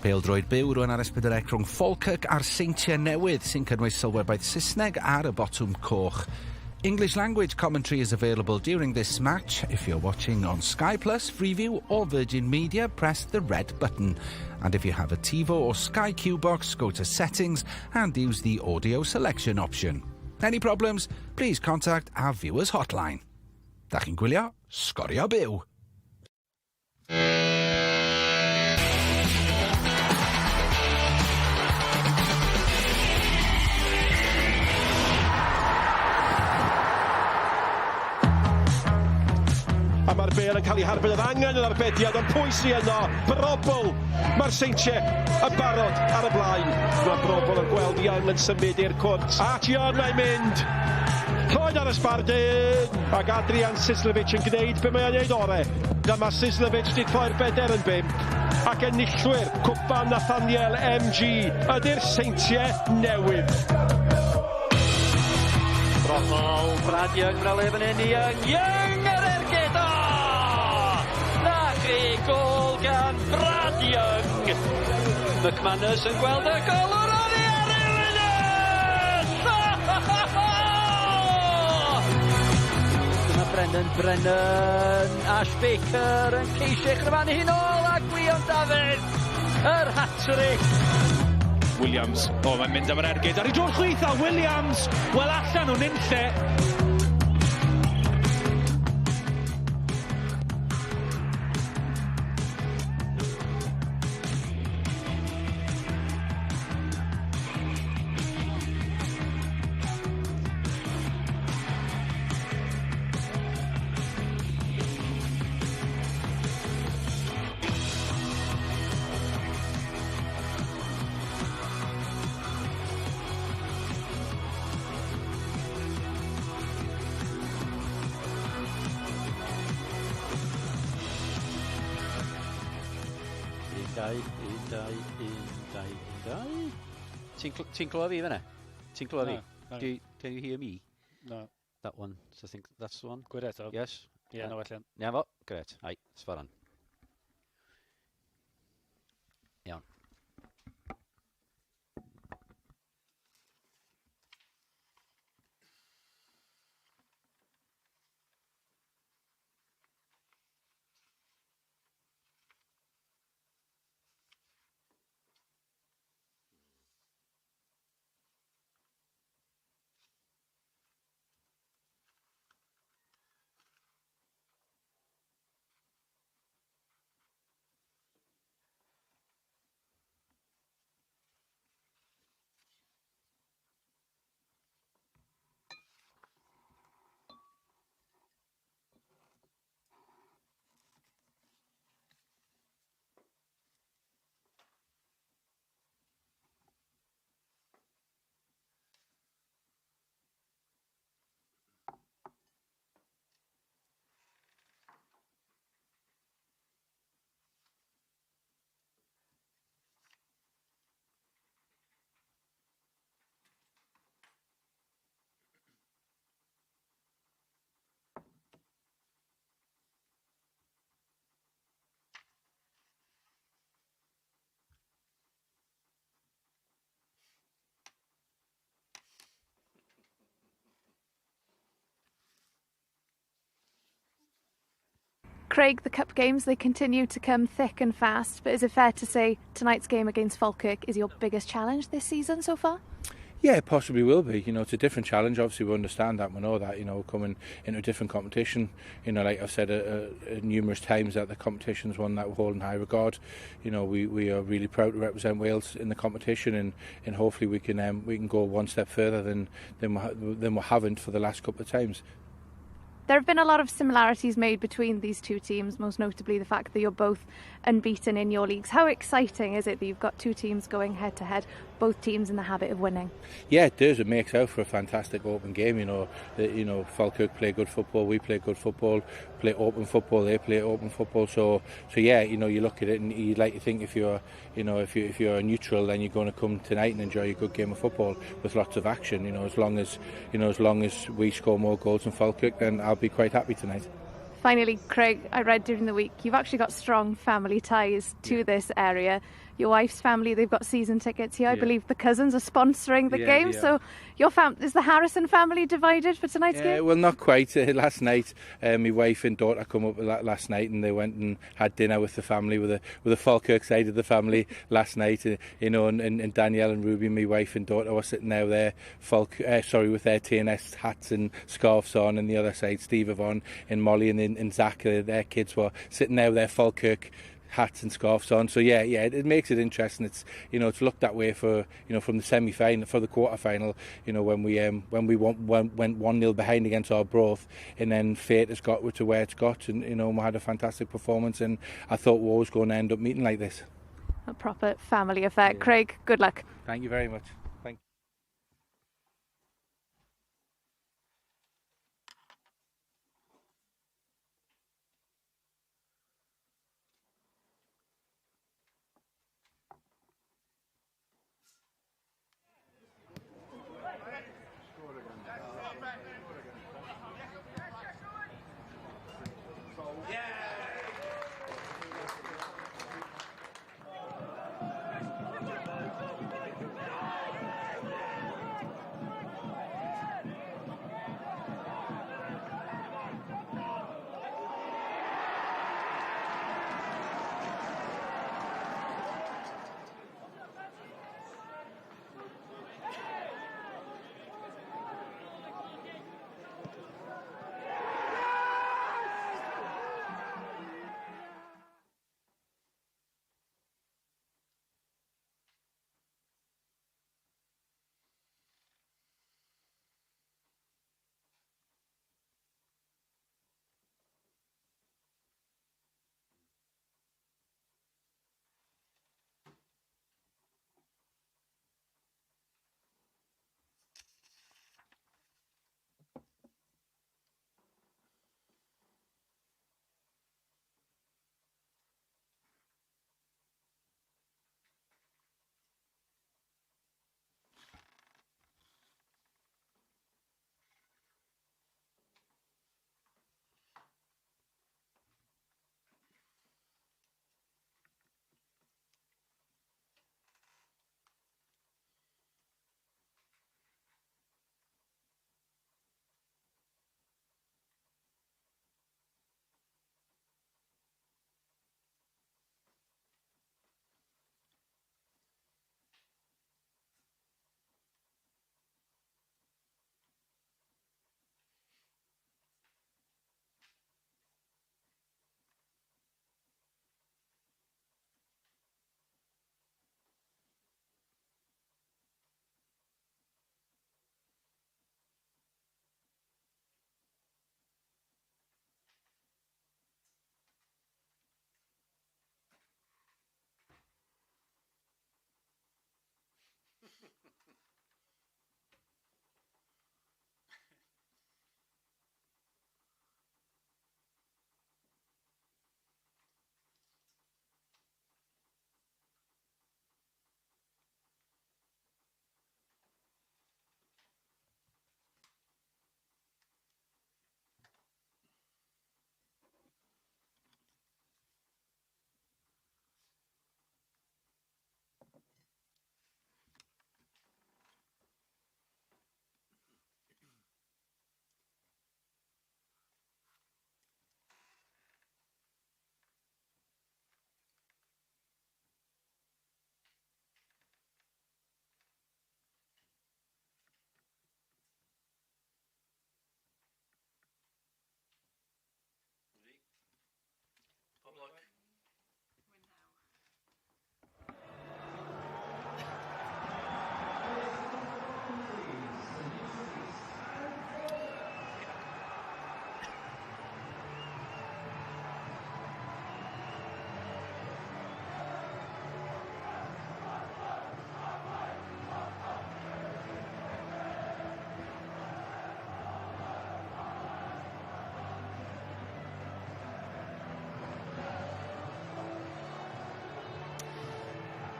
Pêl-droed byw rwan ar S4C rhwng Falkirk a'r Seintiau Newydd sy'n cynnwys sylwebaeth Saesneg ar y botwm coch. English language commentary is available during this match. If you're watching on Sky Plus, Freeview or Virgin Media, press the red button. And if you have a TiVo or Sky Q box, go to Settings and use the audio selection option. Any problems, please contact our viewers hotline. Da chi'n gwylio Sgorio Byw. A mae'r bêl yn cael ei harbyn, oedd angen yn arbediad, ond pwy sy yno? Brobl! Mae'r Seintiau yn barod ar y blaen. Mae Brobl yn gweld Young yn symud i'r cwrt. At Young mae'n mynd. Clywed ar y sbardyn. Ac Adrian Sislevich yn gwneud be mae'n ei ore. Dyma Sislevich di cloi'r beder yn 5. Ac enillwyr cwpan Nathaniel MG ydy'r Seintiau Newydd. Brobl, Brad Young, Brale fan hyn i Young yr ergyd, na chi gol gan Brad Young. McManus yn gweld y golwr ar ei arwynydd! Dyma Brennan, Ash Baker yn ceisio chryfanu hi nôl a Gwion Dafydd, yr hat-trick. Williams, mae'n mynd am yr ergyd ar ei drwy'r chwith a Williams, wel allan o'n unlle. Ti'n clywed fi fyna? Ti'n clywed fi? No. Can you hear me? No. That one. So I think that's the one. Gwyd eto. Yes? Yeah, no allan. Yeah, fo? Great. Ai, sfaran. Iawn. Craig, the cup games, they continue to come thick and fast, but is it fair to say tonight's game against Falkirk is your biggest challenge this season so far? Yeah, it possibly will be. You know, it's a different challenge. Obviously, we understand that. We know that. You know, coming into a different competition. You know, like I've said numerous times, that the competition's one that we hold in high regard. You know, we are really proud to represent Wales in the competition, and hopefully we can go one step further than we haven't for the last couple of times. There have been a lot of similarities made between these two teams, most notably the fact that you're both unbeaten in your leagues. How exciting is it that you've got two teams going head to head, both teams in the habit of winning? Yeah, it does. It makes out for a fantastic open game. You know, Falkirk play good football, we play good football, play open football, they play open football. So yeah, you know, you look at it and you'd like to think if you're a neutral, then you're going to come tonight and enjoy a good game of football with lots of action. You know, as long as we score more goals than Falkirk, then I'll be quite happy tonight. Finally, Craig, I read during the week you've actually got strong family ties to this area. your wife's family, they've got season tickets here. I believe the cousins are sponsoring the game. So is the Harrison family divided for tonight's game? Well, not quite. Last night, my wife and daughter come up last night, and they went and had dinner with the family, with the Falkirk side of the family last night. And Danielle and Ruby, my wife and daughter, were sitting there with their TNS hats and scarves on, and the other side, Steve, Yvonne and Molly and Zach, their kids were sitting there with their Falkirk hats and scarves on. So it makes it interesting. It's it's looked that way for from the semi-final, for the quarter-final, when we went 1-0 behind against Arbroath, and then fate has got to where it's got, and we had a fantastic performance, and I thought we were always going to end up meeting like this. A proper family affair. Craig, good luck. Thank you very much. Thank you.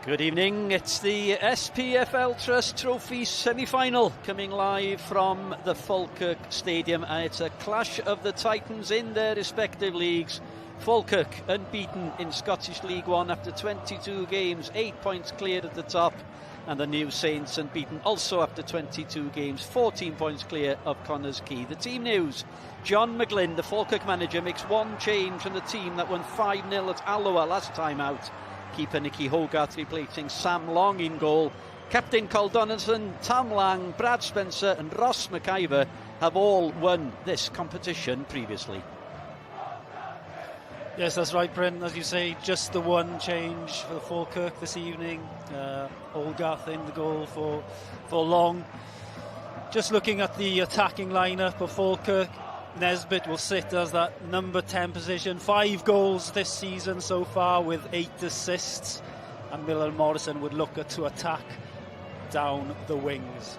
Good evening, it's the SPFL Trust Trophy semi-final coming live from the Falkirk Stadium, and it's a clash of the Titans in their respective leagues. Falkirk unbeaten in Scottish League 1 after 22 games, 8 points clear at the top, and the New Saints unbeaten also after 22 games, 14 points clear of Connah's Quay. The team news: John McGlynn, the Falkirk manager, makes one change from the team that won 5-0 at Alloa last time out. Keeper Nicky Hogarth replacing Sam Long in goal. Captain Col Donaldson, Tam Lang, Brad Spencer and Ross McIver have all won this competition previously. Yes, that's right, Bryn. As you say, just the one change for the Falkirk this evening. Hogarth in the goal for Long. Just looking at the attacking lineup of Falkirk, Nesbitt will sit as that number 10 position. 5 goals this season so far with 8 assists. And Miller Morrison would look to attack down the wings.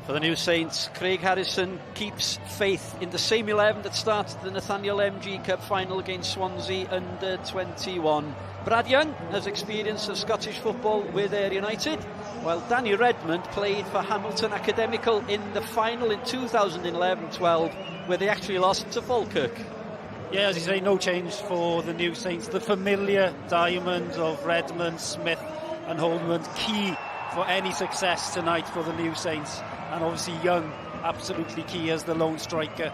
For the New Saints, Craig Harrison keeps faith in the same 11 that started the Nathaniel MG Cup final against Swansea under 21. Brad Young has experience of Scottish football with Ayr United, while Danny Redmond played for Hamilton Academical in the final in 2011-12, where they actually lost to Falkirk. Yeah, as you say, no change for the New Saints. The familiar diamond of Redmond, Smith and Holman, key for any success tonight for the New Saints. And obviously Young, absolutely key as the lone striker.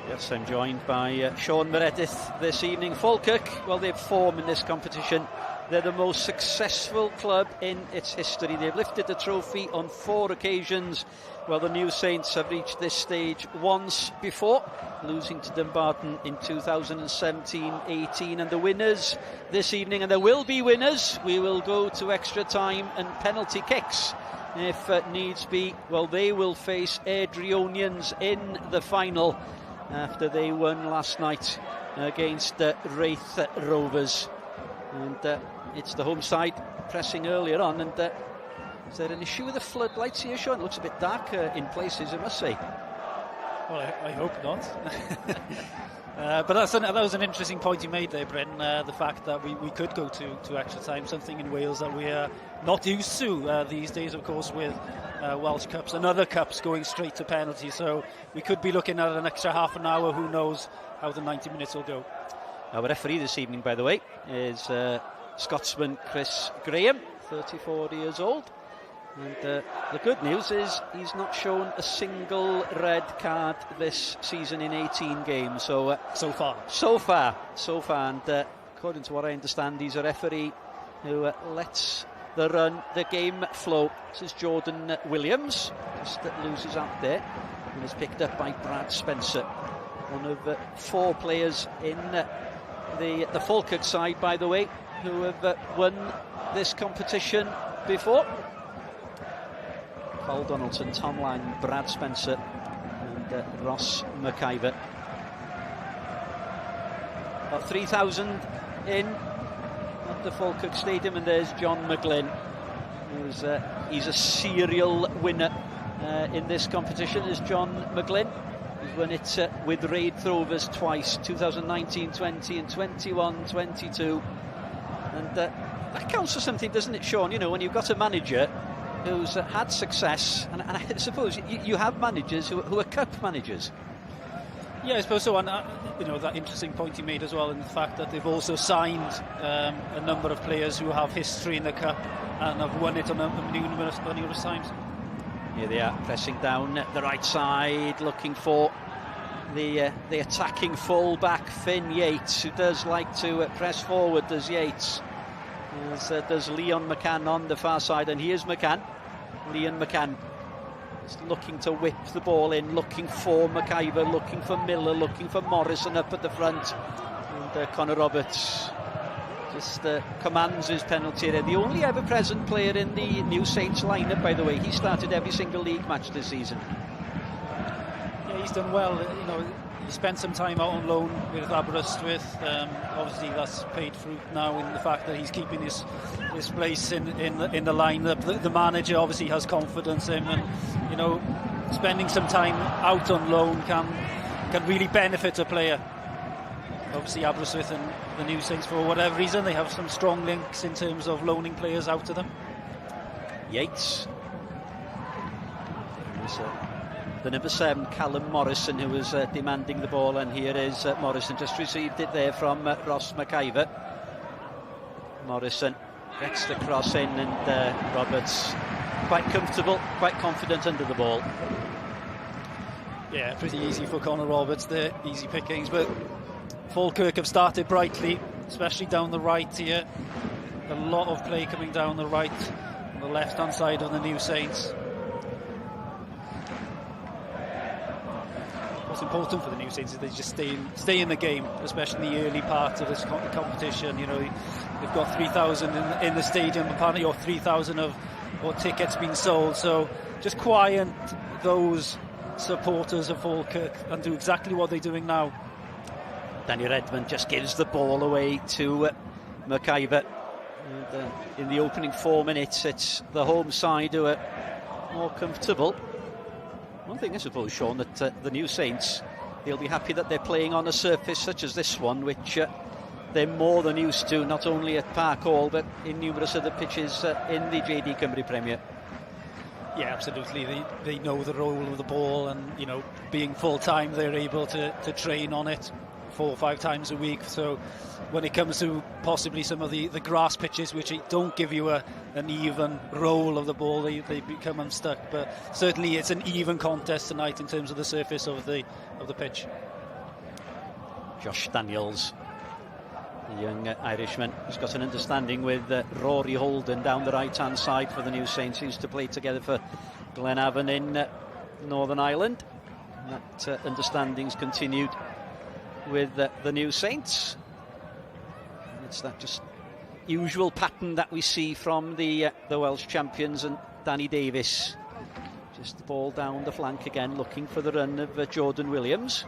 Yes, I'm joined by Sean Meredith this evening. Falkirk, well, they've form in this competition. They're the most successful club in its history. They've lifted the trophy on 4 occasions. Well, the New Saints have reached this stage once before, losing to Dumbarton in 2017-18. And the winners this evening, and there will be winners, we will go to extra time and penalty kicks if needs be. Well, they will face Airdrieonians in the final after they won last night against Wraith Rovers. And it's the home side pressing earlier on. And is there an issue with the floodlights here, Sean? It looks a bit dark in places, I must say. Well, I hope not. But that was an interesting point you made there, Bryn. The fact that we could go to extra time, something in Wales that we are not used to these days, of course, with Welsh Cups and other cups going straight to penalty. So we could be looking at an extra half an hour. Who knows how the 90 minutes will go. Our referee this evening, by the way, is Scotsman Chris Graham, 34 years old. And the good news is he's not shown a single red card this season in 18 games. So far. And according to what I understand, he's a referee who lets the game flow. This is Jordan Williams, just loses out there, and is picked up by Brad Spencer, one of 4 players in the Falkirk side, by the way, who have won this competition before. Col Donaldson, Tom Lang, Brad Spencer and Ross McIver. About 3,000 in at the Falkirk Stadium, and there's John McGlynn, he's a serial winner in this competition. Is John McGlynn. He's won it with Wraith Rovers twice, 2019-20 and 21-22, and that counts for something, doesn't it, Sean? You know, when you've got a manager who's had success, and I suppose you have managers who are cup managers. Yeah, I suppose so. And you know, that interesting point you made as well, in the fact that they've also signed a number of players who have history in the cup and have won it on numerous times. Here they are, pressing down the right side, looking for the attacking full-back Finn Yates, who does like to press forward, does Yates. There's Leon McCann on the far side, and here's McCann. Leon McCann is looking to whip the ball in, looking for McIver, looking for Miller, looking for Morrison up at the front. And Connor Roberts just commands his penalty there. The only ever-present player in the New Saints lineup, by the way. He started every single league match this season. Yeah, he's done well. You know, he spent some time out on loan with Aberystwyth. Obviously, that's paid fruit now in the fact that he's keeping his place in the lineup. The manager obviously has confidence in him, and you know, spending some time out on loan can really benefit a player. obviously Aberystwyth and the New Saints, for whatever reason, they have some strong links in terms of loaning players out to them. Yates. The number 7, Callum Morrison, who was demanding the ball, and here is Morrison, just received it there from Ross McIver. Morrison gets the cross in, and Roberts quite comfortable, quite confident under the ball. Yeah, pretty easy for Connor Roberts there, easy pickings, but Falkirk have started brightly, especially down the right here. A lot of play coming down the right, on the left-hand side of the New Saints. What's important for the New Saints is they just stay in the game, especially in the early part of this competition. You know, they've got 3,000 in the stadium apparently, or 3,000 of tickets being sold. So just quiet those supporters of Falkirk and do exactly what they're doing now. Danny Redmond just gives the ball away to McIver. And, in the opening 4 minutes, it's the home side who are more comfortable. One thing, I suppose, Sean, that the New Saints, they'll be happy that they're playing on a surface such as this one, which they're more than used to, not only at Park Hall, but in numerous other pitches in the JD Cymru Premier. Yeah, absolutely. They know the role of the ball, and, you know, being full-time, they're able to train on it 4 or 5 times a week. So when it comes to possibly some of the grass pitches, which don't give you an even roll of the ball, they become unstuck. But certainly it's an even contest tonight in terms of the surface of the pitch. Josh Daniels, the young Irishman, has got an understanding with Rory Holden down the right-hand side for the New Saints, who used to play together for Glenavon in Northern Ireland. And that understanding's continued with the New Saints. It's that just usual pattern that we see from the Welsh champions, and Danny Davis. Just the ball down the flank again, looking for the run of Jordan Williams.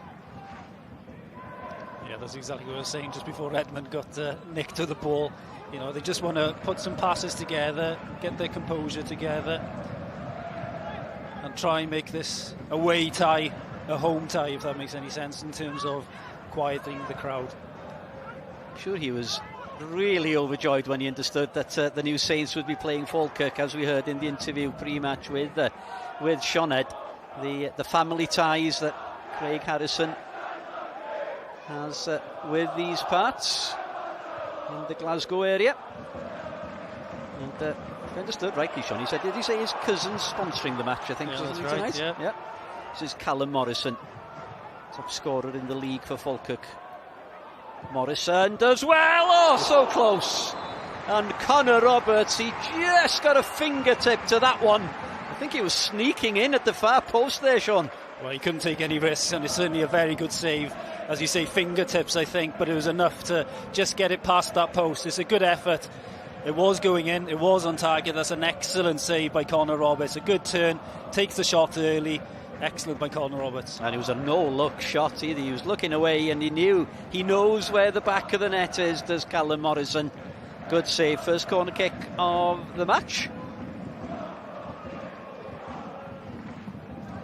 Yeah, that's exactly what I was saying just before Redmond got nicked to the ball. You know, they just want to put some passes together, get their composure together, and try and make this away tie a home tie, if that makes any sense, in terms of quieting the crowd. I'm sure he was really overjoyed when he understood that the New Saints would be playing Falkirk, as we heard in the interview pre-match with Sioned. The family ties that Craig Harrison has with these parts in the Glasgow area. And if I understood rightly, Sean, he said, did he say his cousin's sponsoring the match? I think yeah, that's right, tonight. yeah. This is Callum Morrison, top scorer in the league for Falkirk. Morrison does well, oh, so close. And Connor Roberts, he just got a fingertip to that one. I think he was sneaking in at the far post there, Sean. Well, he couldn't take any risks, and it's certainly a very good save. As you say, fingertips, I think, but it was enough to just get it past that post. It's a good effort. It was going in, it was on target. That's an excellent save by Connor Roberts. A good turn, takes the shot early. Excellent by Connor Roberts. And it was a no-look shot either. He was looking away, and he knows where the back of the net is, does Callum Morrison. Good save. First corner kick of the match.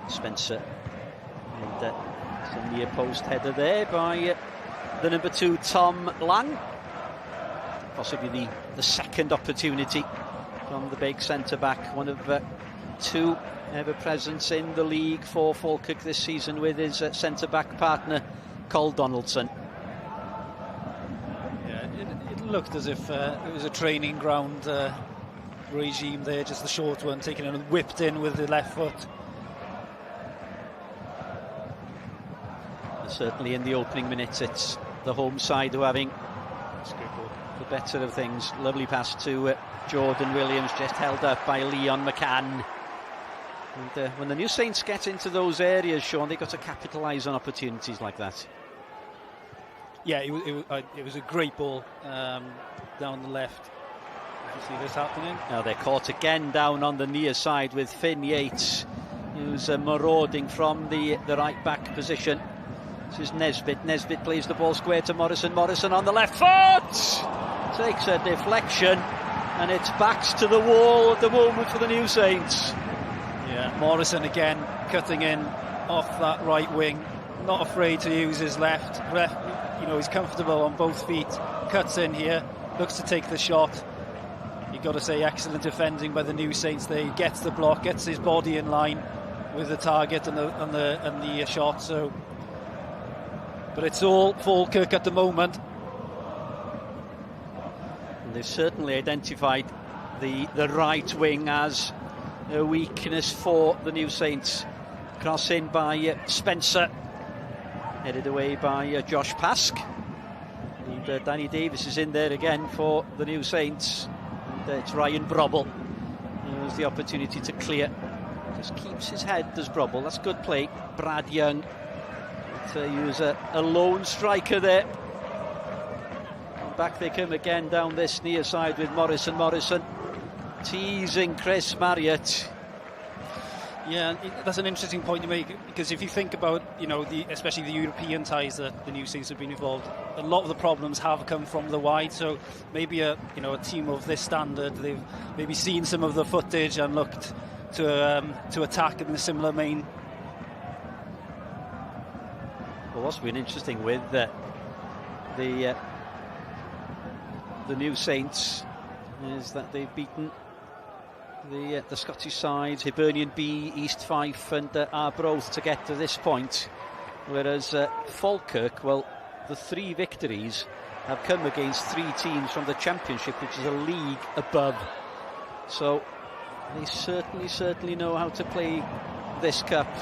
Spencer. And some near post header there by the number 2, Tom Lang. Possibly the second opportunity from the big centre-back. One of 2 ever presence in the league for Falkirk this season, with his centre-back partner, Cole Donaldson. Yeah, it looked as if it was a training ground regime there, just the short one, taken and whipped in with the left foot. Certainly in the opening minutes, it's the home side who are having the better of things. Lovely pass to Jordan Williams, just held up by Leon McCann. And when the New Saints get into those areas, Sean, they've got to capitalise on opportunities like that. Yeah, it was a great ball down the left. You see this happening? Now they're caught again down on the near side with Finn Yates, who's marauding from the right back position. This is Nesbitt. Nesbitt plays the ball square to Morrison. Morrison on the left foot! Takes a deflection, and it's backs to the wall at the moment for the New Saints. Yeah, Morrison again cutting in off that right wing. Not afraid to use his left. he's comfortable on both feet, cuts in here, looks to take the shot. You've got to say excellent defending by the New Saints there. He gets the block, gets his body in line with the target and the shot. So, but it's all Falkirk at the moment. And they've certainly identified the right wing as a weakness for the New Saints. Cross in by Spencer, headed away by Josh Pask. And Danny Davis is in there again for the New Saints. And it's Ryan Brobble who has the opportunity to clear. Just keeps his head, does Brobble. That's good play. Brad Young. He was a lone striker there. And back they come again down this near side with Morrison. Morrison teasing Chris Marriott. Yeah, that's an interesting point you make, because if you think about, especially the European ties that the New Saints have been involved, a lot of the problems have come from the wide. So maybe a team of this standard, they've maybe seen some of the footage and looked to attack in a similar main. Well, what's been interesting with the New Saints is that they've beaten the Scottish sides, Hibernian B, East Fife and Arbroath to get to this point, whereas Falkirk, well, the 3 victories have come against 3 teams from the Championship, which is a league above. So they certainly know how to play this cup.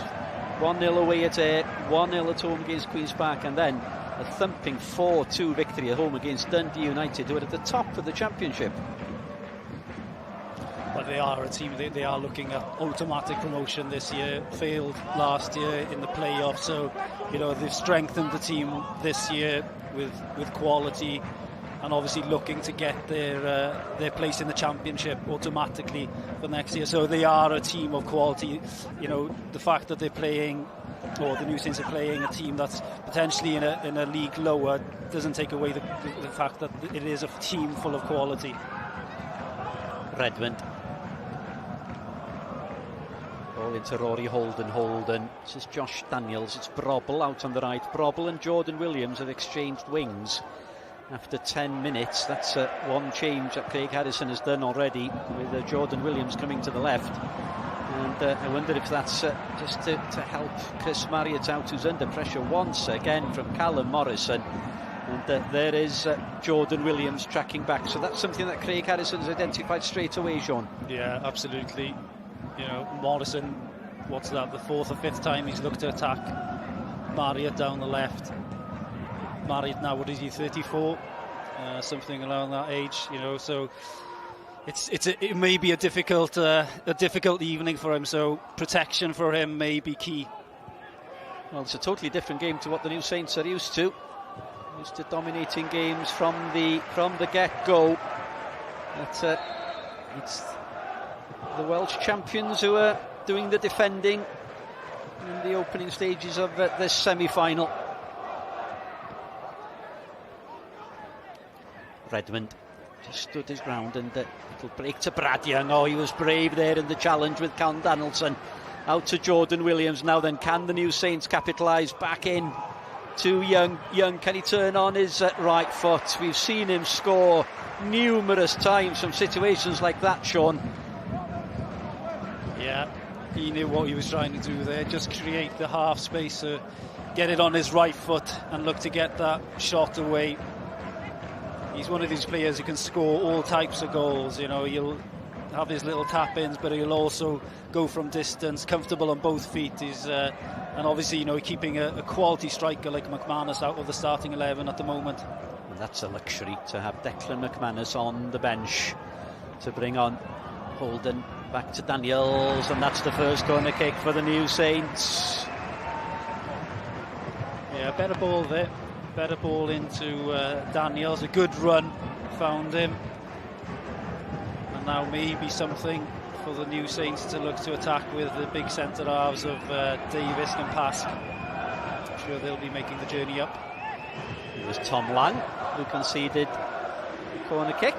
1-0 away at Ayr, 1-0 at home against Queen's Park, and then a thumping 4-2 victory at home against Dundee United, who are at the top of the Championship. But they are a team, they are looking at automatic promotion this year, failed last year in the playoffs, so they've strengthened the team this year with quality, and obviously looking to get their place in the Championship automatically for next year. So they are a team of quality. The fact that they're playing, or the New Saints are playing, a team that's potentially in a league lower doesn't take away the fact that it is a team full of quality. Redmond. Ball into Rory Holden. This is Josh Daniels. It's Brobble out on the right. Brobble and Jordan Williams have exchanged wings after 10 minutes. That's one change that Craig Harrison has done already, with Jordan Williams coming to the left. And I wonder if that's just to help Chris Marriott out, who's under pressure once again from Callum Morrison. And there is Jordan Williams tracking back. So that's something that Craig Harrison has identified straight away, Sean. Yeah, absolutely. Morrison, what's that, the 4th or 5th time he's looked to attack Marriott down the left. Marriott now, what is he, 34? Something around that age, so it may be a difficult evening for him, so protection for him may be key. Well, it's a totally different game to what the New Saints are used to. Used to dominating games from the get-go. It's the Welsh champions who are doing the defending in the opening stages of this semi-final. Redmond just stood his ground, and little break to Brad Young. Oh, he was brave there in the challenge with Callum Danielson. Out to Jordan Williams now then. Can the New Saints capitalise? Back in to Young. Young, can he turn on his right foot? We've seen him score numerous times from situations like that, Sean. Yeah, he knew what he was trying to do there, just create the half space, get it on his right foot and look to get that shot away. He's one of these players who can score all types of goals. He'll have his little tap-ins, but he'll also go from distance, comfortable on both feet. He's and obviously, keeping a quality striker like McManus out of the starting 11 at the moment. And that's a luxury, to have Declan McManus on the bench to bring on Holden. Back to Daniels, and that's the first corner kick for the New Saints. Yeah, better ball there. Better ball into Daniels. A good run, found him. And now maybe something for the New Saints to look to attack with the big centre halves of Davis and Pask. I'm sure they'll be making the journey up. It was Tom Lang who conceded the corner kick.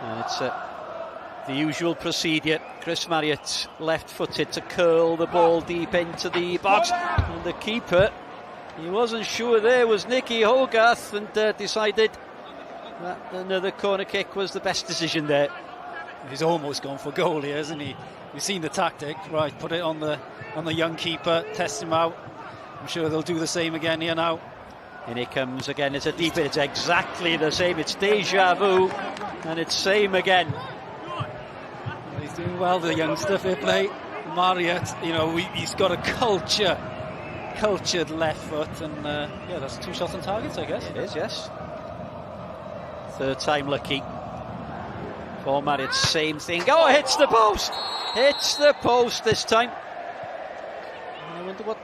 And it's the usual procedure. Chris Marriott left-footed to curl the ball deep into the box, and the keeper He wasn't sure there was Nicky Hogarth, and decided that another corner kick was the best decision there. He's almost gone for goal here, hasn't he? We've seen the tactic, right? Put it on the young keeper, test him out. I'm sure they'll do the same again here now. And it comes again. It's a deep. It's exactly the same. It's deja vu, and it's same again. He's doing well, the youngster. Fair play, Marriott. You know, he's got a cultured left foot, and yeah, that's 2 shots on target, I guess. It is, yes. Third time lucky. For Marriott, same thing. Oh, hits the post. Hits the post this time. And I wonder what.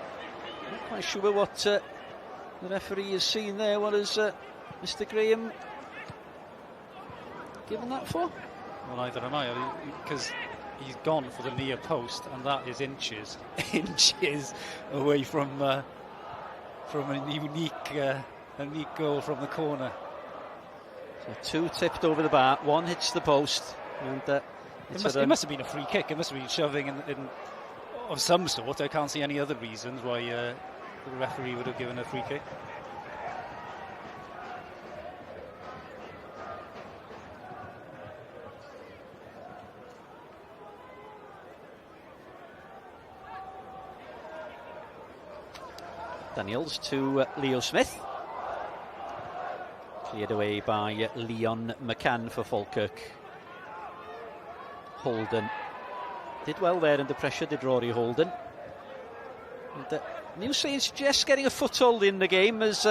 I'm not quite sure what the referee has seen there. What has Mr. Graham given that for? Well, neither am I, because he's gone for the near post, and that is inches away from a unique goal from the corner. So 2 tipped over the bar, 1 hits the post, and it must have been a free kick. It must have been shoving in of some sort. I can't see any other reasons why the referee would have given a free kick. Daniels to Leo Smith. Cleared away by Leon McCann for Falkirk. Holden did well there under pressure, did Rory Holden. And New Saints just getting a foothold in the game as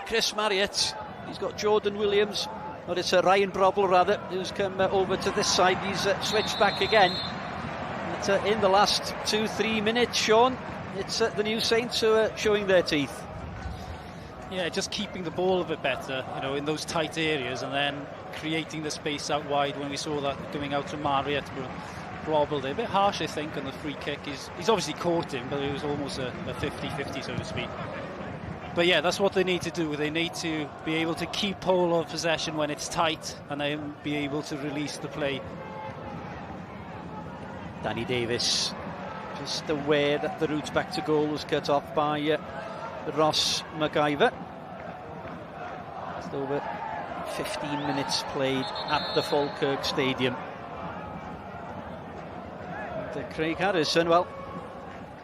Chris Marriott, he's got Jordan Williams, or it's Ryan Brobble rather, who's come over to this side. He's switched back again. But, in the last 2-3 minutes, Sean, it's the New Saints who are showing their teeth. Yeah, just keeping the ball a bit better, you know, in those tight areas, and then creating the space out wide. When we saw that going out to Marriott, Brobble there, a bit harsh, I think, on the free kick. He's obviously caught him, but it was almost a 50-50, so to speak. But yeah, that's what they need to do. They need to be able to keep hold of possession when it's tight, and then be able to release the play. Danny Davis just aware that the route back to goal was cut off by Ross MacGyver. Just over 15 minutes played at the Falkirk Stadium. And Craig Harrison, well,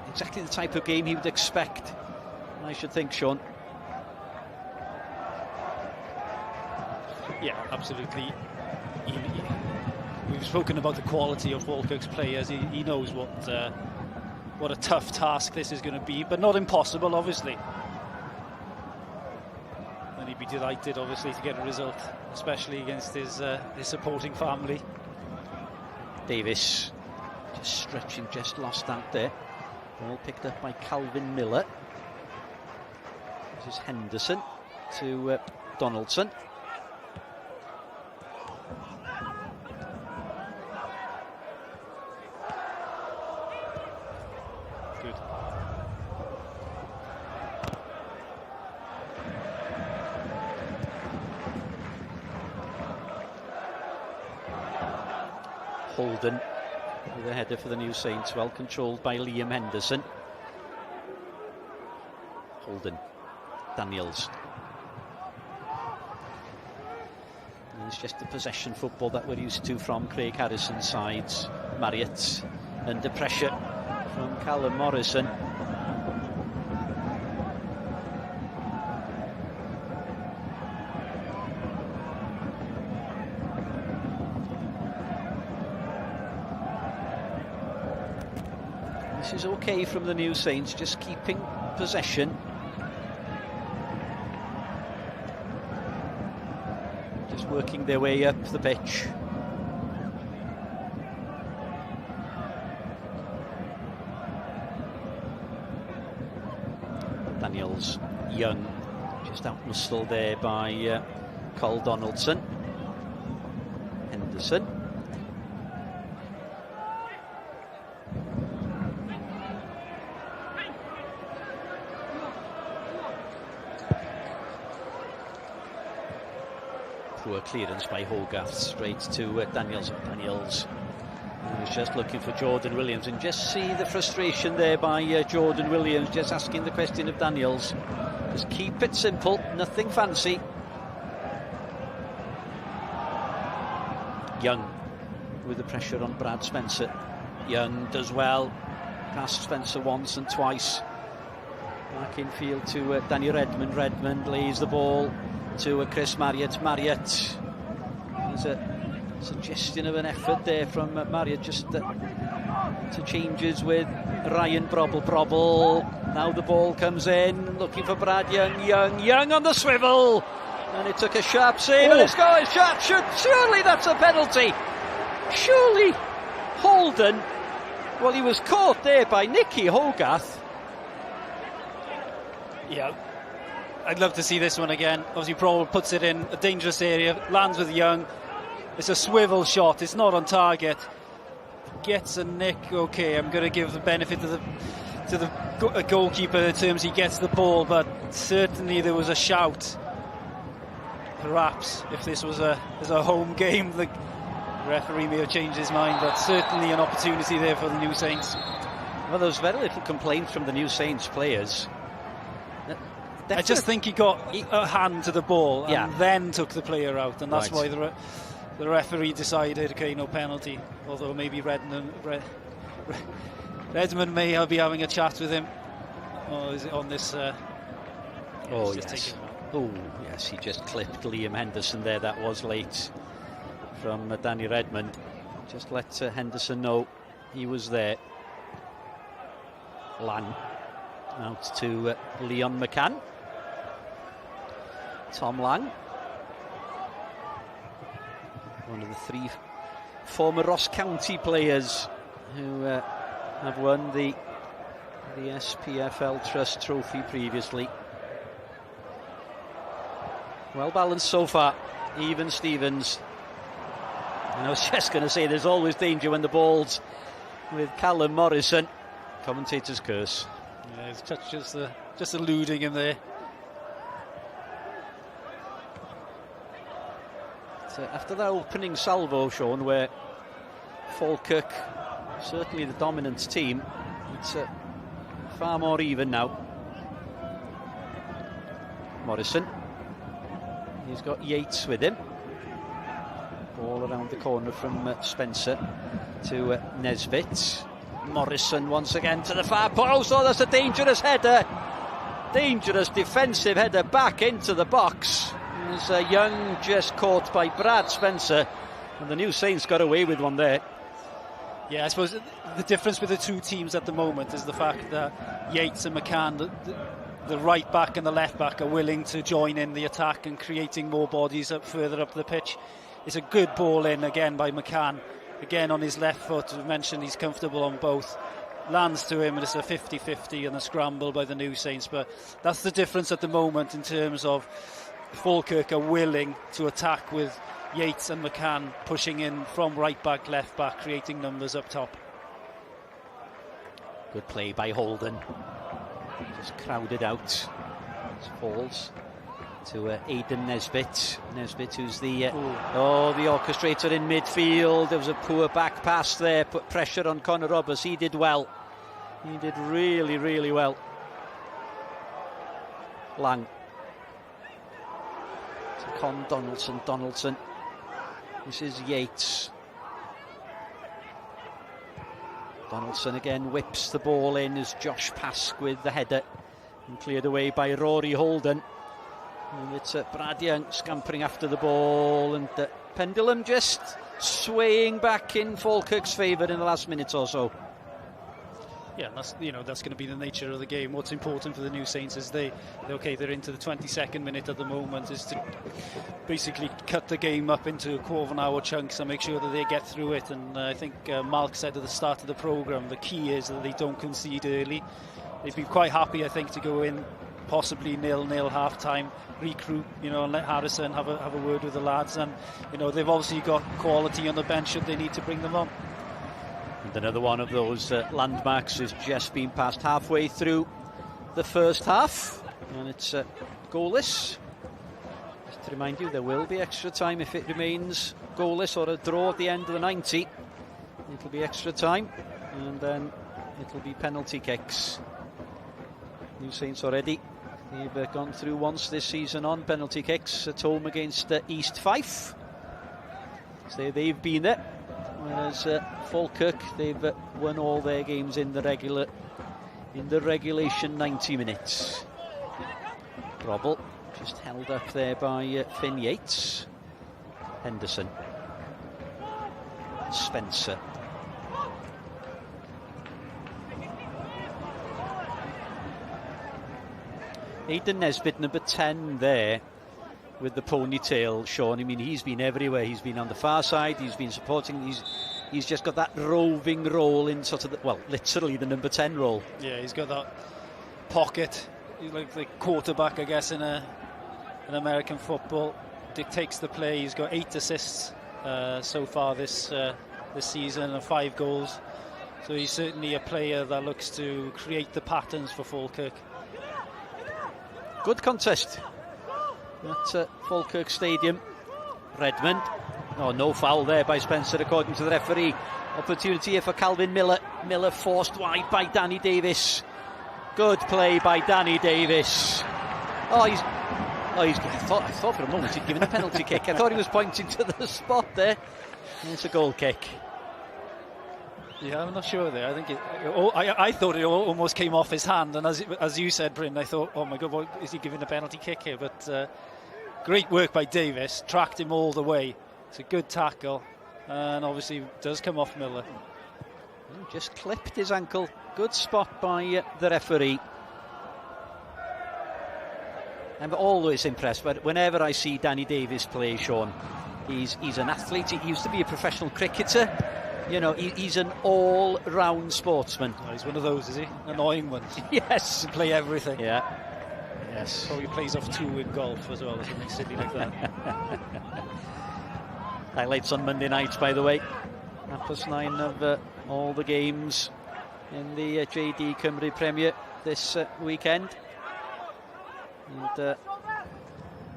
exactly the type of game he would expect, I should think, Sean. Yeah, absolutely. We've spoken about the quality of Falkirk's players. He knows what a tough task this is going to be, but not impossible, obviously. And he'd be delighted, obviously, to get a result, especially against his supporting family. Davis just stretching, just lost out there. Ball picked up by Calvin Miller. This is Henderson to Donaldson. Good. Holden with a header for the New Saints, well controlled by Liam Henderson. Holden, Daniels. And it's just the possession football that we're used to from Craig Harrison's sides. Marriott under pressure from Callum Morrison. This is okay from the New Saints, just keeping possession. Just working their way up the pitch. Daniels, Young, just out-muscled there by Cole Donaldson. Henderson. Poor clearance by Hogarth, straight to Daniels. Daniels was just looking for Jordan Williams, and just see the frustration there by Jordan Williams, just asking the question of Daniels. Just keep it simple, nothing fancy. Young with the pressure on Brad Spencer. Young does well, past Spencer once and twice. Back in field to Danny Redmond. Redmond lays the ball to Chris Marriott. Marriott, there's a suggestion of an effort there from Marriott, just to changes with Ryan Brobble. Now the ball comes in, looking for Brad Young. Young on the swivel, and it took a sharp save. And it's going sharp. Surely that's a penalty. Surely Holden. Well, he was caught there by Nicky Hogarth. Yeah, I'd love to see this one again. Obviously, Brobble puts it in a dangerous area, lands with Young. It's a swivel shot. It's not on target. Gets a nick. Okay, I'm going to give the benefit to the goalkeeper in terms he gets the ball, but certainly there was a shout. Perhaps if this was a home game, the referee may have changed his mind, but certainly an opportunity there for the New Saints. Well, there was very little complaint from the New Saints players. I just think he got a hand to the ball and then took the player out, and that's why the referee decided, okay, no penalty. Although maybe Redmond may be having a chat with him. Oh, is it on this? Oh, yes. Oh, yes, he just clipped Liam Henderson there. That was late from Danny Redmond. Just let Henderson know he was there. Lang out to Leon McCann. Tom Lang, one of the 3 former Ross County players who have won the SPFL Trust Trophy previously. Well balanced so far. Even Stevens. And I was just going to say, there's always danger when the ball's with Callum Morrison. Commentator's curse. Yeah, his touch just eluding him there. So after that opening salvo, Sean, where Falkirk, certainly the dominant team, it's far more even now. Morrison. He's got Yates with him. Ball around the corner from Spencer to Nesbitt. Morrison once again to the far post. Oh, that's a dangerous header. Dangerous defensive header back into the box. There's Young just caught by Brad Spencer, and the New Saints got away with one there. Yeah, I suppose the difference with the two teams at the moment is the fact that Yates and McCann, the right back and the left back, are willing to join in the attack and creating more bodies further up the pitch. It's a good ball in again by McCann. Again on his left foot, we've mentioned he's comfortable on both. Lands to him, and it's a 50-50 and a scramble by the New Saints. But that's the difference at the moment in terms of Falkirk are willing to attack with Yates and McCann pushing in from right back, left back, creating numbers up top. Good play by Holden. Just crowded out. Falls to Aidan Nesbitt. Nesbitt, who's the orchestrator in midfield. There was a poor back pass there, put pressure on Connor Roberts. He did well. He did really, really well. Lang. To Con Donaldson. This is Yates. Donaldson again whips the ball in as Josh Pask with the header, and cleared away by Rory Holden. And it's Brad Young scampering after the ball, and the pendulum just swaying back in Falkirk's favour in the last minute or so. Yeah, that's going to be the nature of the game. What's important for the New Saints is they're into the 22nd minute at the moment, is to basically cut the game up into quarter-of-an-hour chunks and make sure that they get through it. And I think Malk said at the start of the programme, the key is that they don't concede early. They'd be quite happy, I think, to go in possibly 0-0 half-time, recruit, and let Harrison have a word with the lads. And they've obviously got quality on the bench should they need to bring them on. And another one of those landmarks has just been passed halfway through the first half, and it's goalless. Just to remind you, there will be extra time if it remains goalless or a draw at the end of the 90. It'll be extra time, and then it'll be penalty kicks. New Saints already They've gone through once this season on penalty kicks at home against East Fife. So they've been there. Whereas Falkirk, they've won all their games in the regulation 90 minutes. Robble just held up there by Finn Yates. Henderson. Spencer. Aidan Nesbitt, number 10 there with the ponytail, Sean. I mean, he's been everywhere. He's been on the far side, he's been supporting, he's just got that roving role in sort of literally the number 10 role. Yeah, he's got that pocket. He's like the quarterback, I guess, in American football. Dictates the play. He's got 8 assists so far this season and 5 goals. So he's certainly a player that looks to create the patterns for Falkirk. Good contest at Falkirk Stadium. Redmond. Oh, no foul there by Spencer according to the referee. Opportunity here for Calvin Miller. Miller forced wide by Danny Davis. Good play by Danny Davis. I thought for a moment he'd given a penalty kick. I thought he was pointing to the spot there. And it's a goal kick. Yeah, I'm not sure there. I think I thought it almost came off his hand, and as you said, Bryn, I thought, oh my God, what, is he giving a penalty kick here? But great work by Davis, tracked him all the way. It's a good tackle, and obviously does come off Miller. Just clipped his ankle. Good spot by the referee. I'm always impressed, but whenever I see Danny Davis play, Sean, he's an athlete. He used to be a professional cricketer. You know, he's an all-round sportsman. Oh, he's one of those, is he? Annoying ones. Yes. To play everything. Yeah. Yes. So he plays off 2 in golf as well, or something silly like that. Highlights on Monday nights, by the way. 9:30 of all the games in the JD Cymru Premier this weekend. And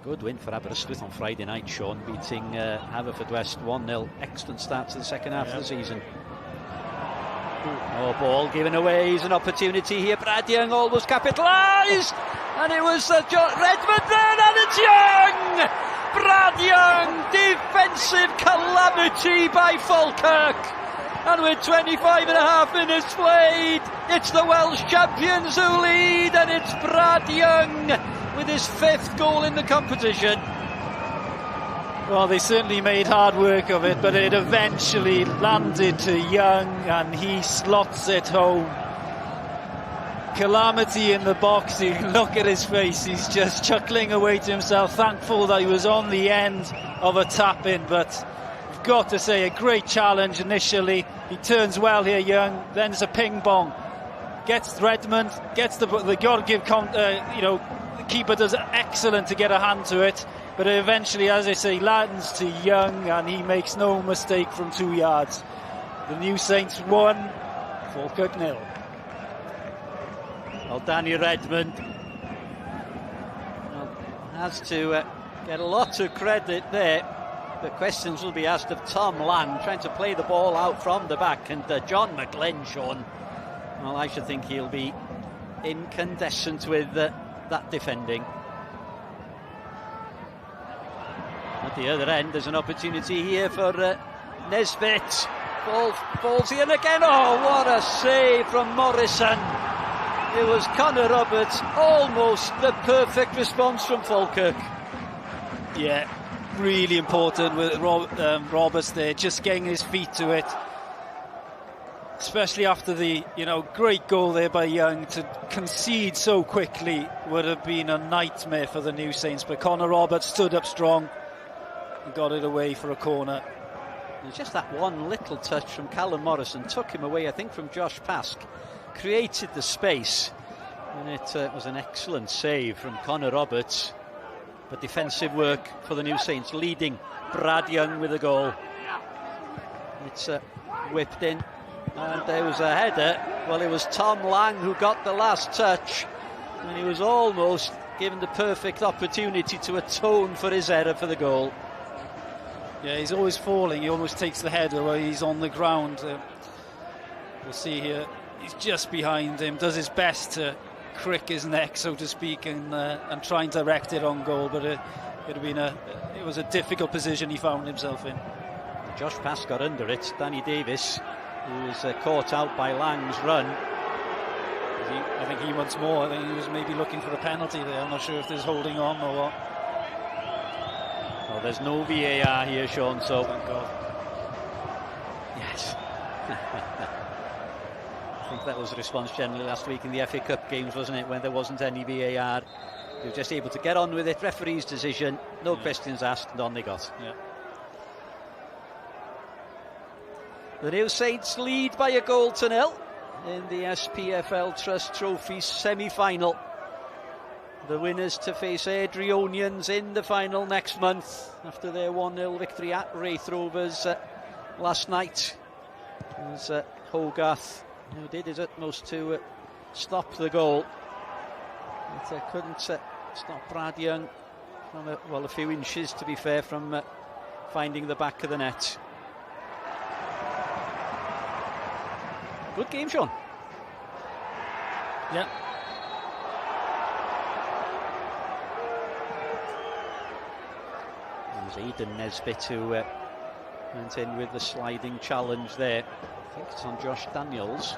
good win for Aberystwyth on Friday night, Sean, beating Haverfordwest 1-0. Excellent start to the second half of the season. Oh, ball given away. Here's an opportunity here. Brad Young almost capitalised. And it was Redmond then, and it's Young! Brad Young, defensive calamity by Falkirk. And with 25.5 minutes played, it's the Welsh champions who lead, and it's Brad Young with his 5th goal in the competition. Well, they certainly made hard work of it, but it eventually landed to Young, and he slots it home. Calamity in the box. You look at his face, he's just chuckling away to himself, thankful that he was on the end of a tap-in. But I've got to say, a great challenge initially. He turns well here, Young, then it's a ping-pong. Gets Redmond, gets the got to give, the keeper does excellent to get a hand to it, but eventually, as I say, lands to Young, and he makes no mistake from 2 yards. The New Saints 1, Falkirk 0. Well, Danny Redmond has to get a lot of credit there. The questions will be asked of Tom Lang, trying to play the ball out from the back, and John McGlynn, Sean. Well, I should think he'll be incandescent with that defending. At the other end, there's an opportunity here for Nesbitt. Falls in again. Oh, what a save from Morrison. It was Connah Roberts, almost the perfect response from Falkirk. Yeah, really important with Roberts there, just getting his feet to it. Especially after the great goal there by Young. To concede so quickly would have been a nightmare for the New Saints, but Connah Roberts stood up strong and got it away for a corner. There's just that one little touch from Callum Morrison, took him away, I think, from Josh Pask, created the space, and it was an excellent save from Connah Roberts. But defensive work for the New Saints, leading Brad Young with a goal. It's whipped in, and there was a header. Well, it was Tom Lang who got the last touch, and he was almost given the perfect opportunity to atone for his error for the goal. Yeah, he's always falling. He almost takes the header where he's on the ground. We'll see here. He's just behind him, does his best to crick his neck, so to speak, and try and direct it on goal. But it was a difficult position he found himself in. Josh Pass got under it. Danny Davis, who was caught out by Lang's run. I think he wants more. I think he was maybe looking for a penalty there. I'm not sure if there's holding on or what. Well, there's no VAR here, Sean, so... Thank God. Yes. I think that was the response generally last week in the FA Cup games, wasn't it, when there wasn't any VAR. They were just able to get on with it. Referee's decision, no questions asked, and on they got. Yeah. The New Saints lead by a goal to nil in the SPFL Trust Trophy semi-final. The winners to face Adrionians in the final next month after their 1-0 victory at Wraith Rovers last night. It was Hogarth who did his utmost to stop the goal, but couldn't stop Brad Young from a few inches, to be fair, from finding the back of the net. Good game, Sean. Yeah. It was Aidan Nesbitt who went in with the sliding challenge there. I think it's on Josh Daniels.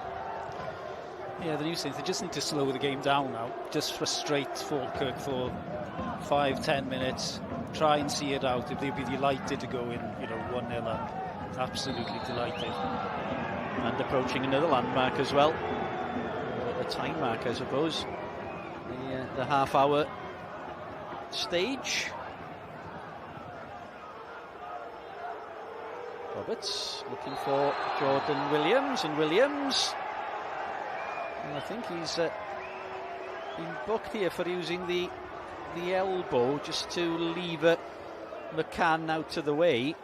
Yeah, the New Saints, they just need to slow the game down now. Just frustrate Falkirk for 5-10 minutes. Try and see it out. If they'd be delighted to go in, 1-0 up. Absolutely delighted. And approaching another landmark as well. A time mark, I suppose. The half-hour stage. Roberts looking for Jordan Williams, and Williams, and I think he's been booked here for using the elbow just to lever McCann out of the way.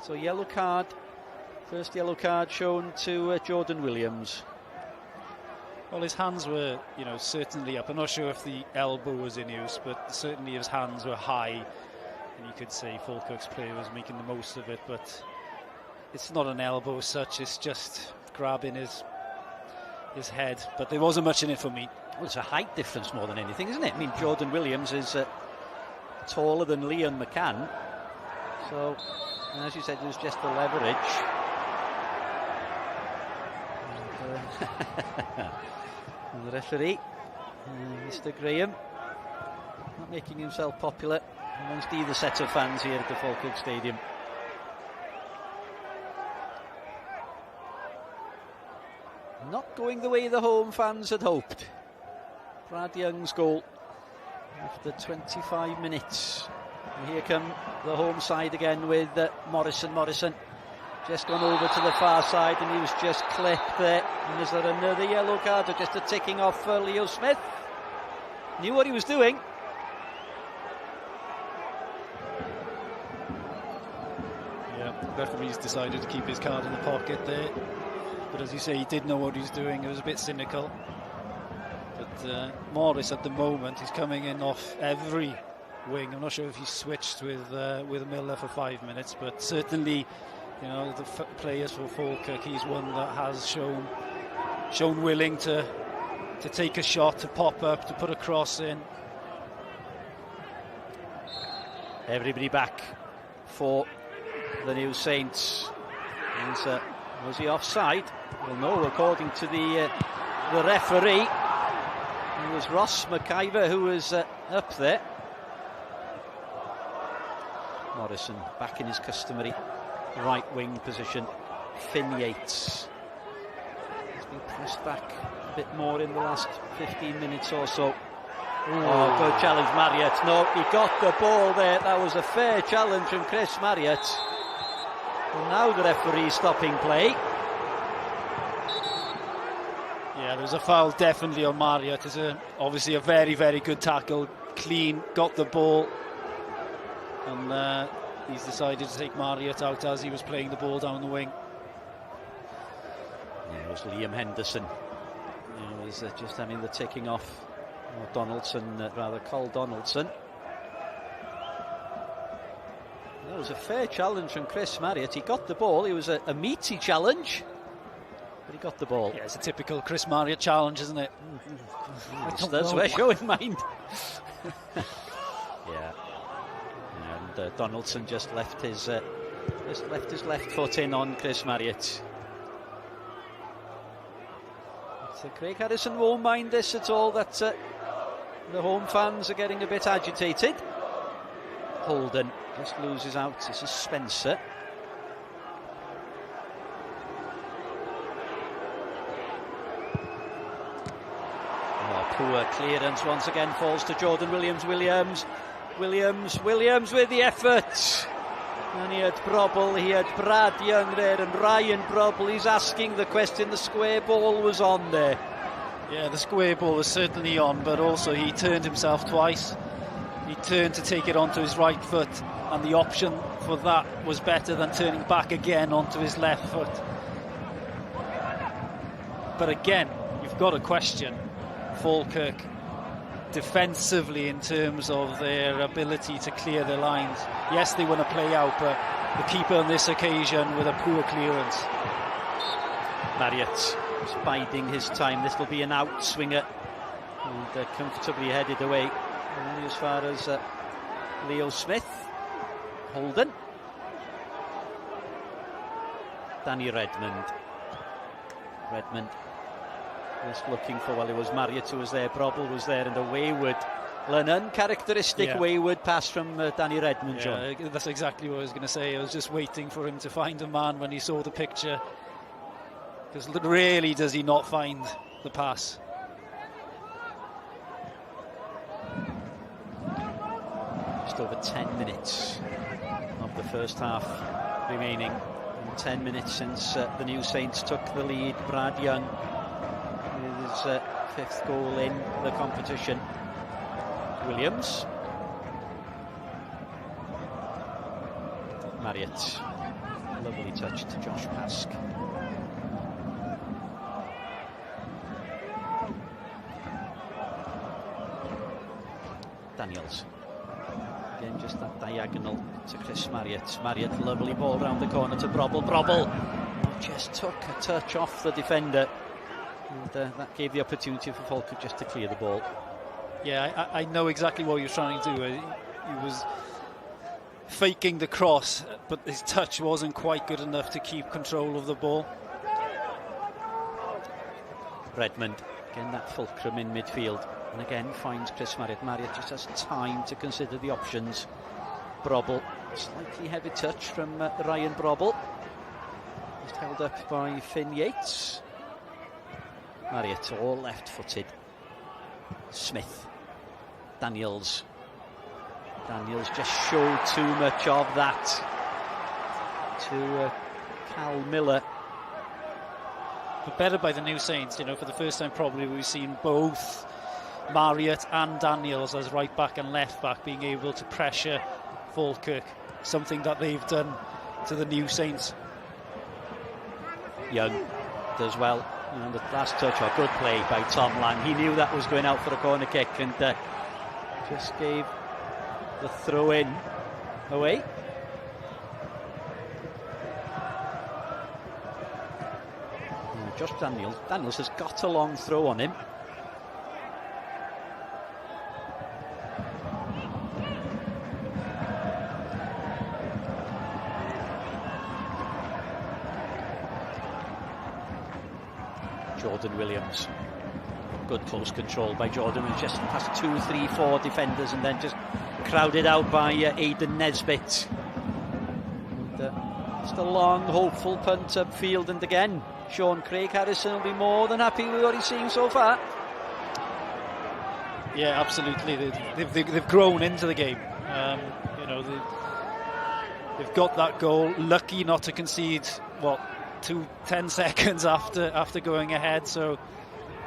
So yellow card, first yellow card shown to Jordan Williams. Well, his hands were, certainly up. I'm not sure if the elbow was in use, but certainly his hands were high, and you could say Falkirk's player was making the most of it, but it's not an elbow as such, it's just grabbing his head. But there wasn't much in it for me. Well, it's a height difference more than anything, isn't it? I mean, Jordan Williams is taller than Leon McCann. So, and as you said, it was just the leverage. And the referee, Mr. Graham, not making himself popular amongst either set of fans here at the Falkirk Stadium. Not going the way the home fans had hoped. Brad Young's goal after 25 minutes. And here come the home side again with Morrison. Morrison just gone over to the far side, and he was just clipped there. And is there another yellow card or just a ticking off for Leo Smith? Knew what he was doing. Yeah, the referee's decided to keep his card in the pocket there. But as you say, he did know what he was doing. It was a bit cynical. But Morris at the moment is coming in off every wing. I'm not sure if he switched with Miller for 5 minutes, but certainly, the players for Falkirk, he's one that has shown willing to take a shot, to pop up, to put a cross in. Everybody back for the New Saints. And was he offside? Well, no, according to the referee. It was Ross McIver who was up there. Morrison back in his customary right wing position. Finn Yates has been pressed back a bit more in the last 15 minutes or so. Oh, good challenge, Marriott. No, he got the ball there. That was a fair challenge from Chris Marriott. And now the referee stopping play. Yeah, there was a foul definitely on Marriott. It's obviously a very, very good tackle. Clean, got the ball. And he's decided to take Marriott out as he was playing the ball down the wing. Yeah, it was Liam Henderson. He was just having the ticking off. Or Donaldson, Cole Donaldson. That was a fair challenge from Chris Marriott. He got the ball. It was a meaty challenge. but he got the ball. Yeah, it's a typical Chris Marriott challenge, isn't it? That's where showing mind. Yeah. And Donaldson just left his left foot in on Chris Marriott. So Craig Harrison won't mind this at all, that the home fans are getting a bit agitated. Holden just loses out. This is Spencer. Poor clearance once again falls to Jordan Williams. Williams with the effort. And he had Brobble, he had Brad Young there, and Ryan Brobble, he's asking the question. The square ball was on there. Yeah, the square ball was certainly on, but also he turned himself twice. He turned to take it onto his right foot, and the option for that was better than turning back again onto his left foot. But again, you've got to question Falkirk defensively in terms of their ability to clear their lines. Yes, they want to play out, but the keeper on this occasion with a poor clearance. Marriott is biding his time. This will be an out swinger, and comfortably headed away. Only as far as Leo Smith. Holden. Danny Redmond. Just looking for, well, it was Marriott who was there, Brobble was there, and a wayward, an uncharacteristic wayward pass from Danny Redmond, John. Yeah, that's exactly what I was going to say. I was just waiting for him to find a man when he saw the picture, because rarely does he not find the pass. Just over 10 minutes of the first half remaining, and 10 minutes since the New Saints took the lead. Brad Young, his fifth goal in the competition. Williams. Marriott. Lovely touch to Josh Pask. Daniels. Again, just that diagonal to Chris Marriott. Marriott, lovely ball round the corner to Brobble. Brobble just took a touch off the defender. And that gave the opportunity for Falkirk just to clear the ball. Yeah, I know exactly what he was trying to do. He was faking the cross, but his touch wasn't quite good enough to keep control of the ball. Redmond, again that fulcrum in midfield, and again finds Chris Marriott. Marriott just has time to consider the options. Brobble, slightly heavy touch from Ryan Brobble. Just held up by Finn Yates. Marriott all left-footed. Smith. Daniels just showed too much of that to Cal Miller. But better by the New Saints, for the first time probably we've seen both Marriott and Daniels as right back and left back being able to pressure Falkirk, something that they've done to the New Saints. Young does well. And the last touch, or good play by Tom Lang. He knew that was going out for a corner kick, and just gave the throw in away. And Josh Daniels has got a long throw on him. Jordan Williams. Good close control by Jordan, who's just past 2, 3, 4 defenders and then just crowded out by Aidan Nesbitt. And, just a long, hopeful punt upfield, and again, Craig Harrison will be more than happy with what he's seeing so far. Yeah, absolutely. They've grown into the game. They've got that goal. Lucky not to concede. 10 seconds after going ahead. So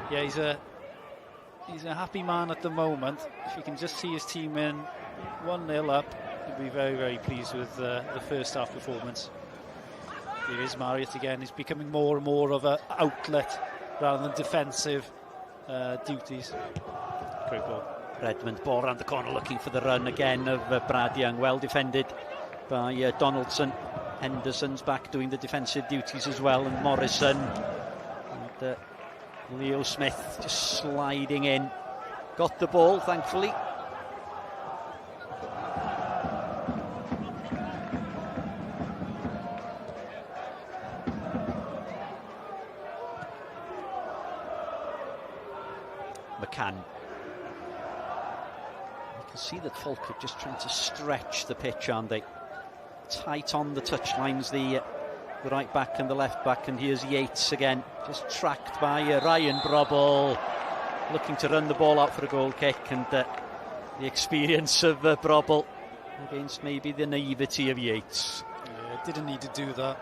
yeah, he's a happy man at the moment. If he can just see his team in 1-0 up, he'll be very, very pleased with the first half performance. Here is Marriott again. He's becoming more and more of an outlet rather than defensive duties. Great ball. Redmond, ball around the corner looking for the run again of Brad Young. Well defended by Donaldson. Henderson's back doing the defensive duties as well, and Morrison And Leo Smith just sliding in. Got the ball, thankfully. McCann. You can see that Falkirk just trying to stretch the pitch, aren't they? Tight on the touchlines, the right back and the left back, and here's Yates again, just tracked by Ryan Brobble, looking to run the ball out for a goal kick, and the experience of Brobble against maybe the naivety of Yates. Yeah, didn't need to do that.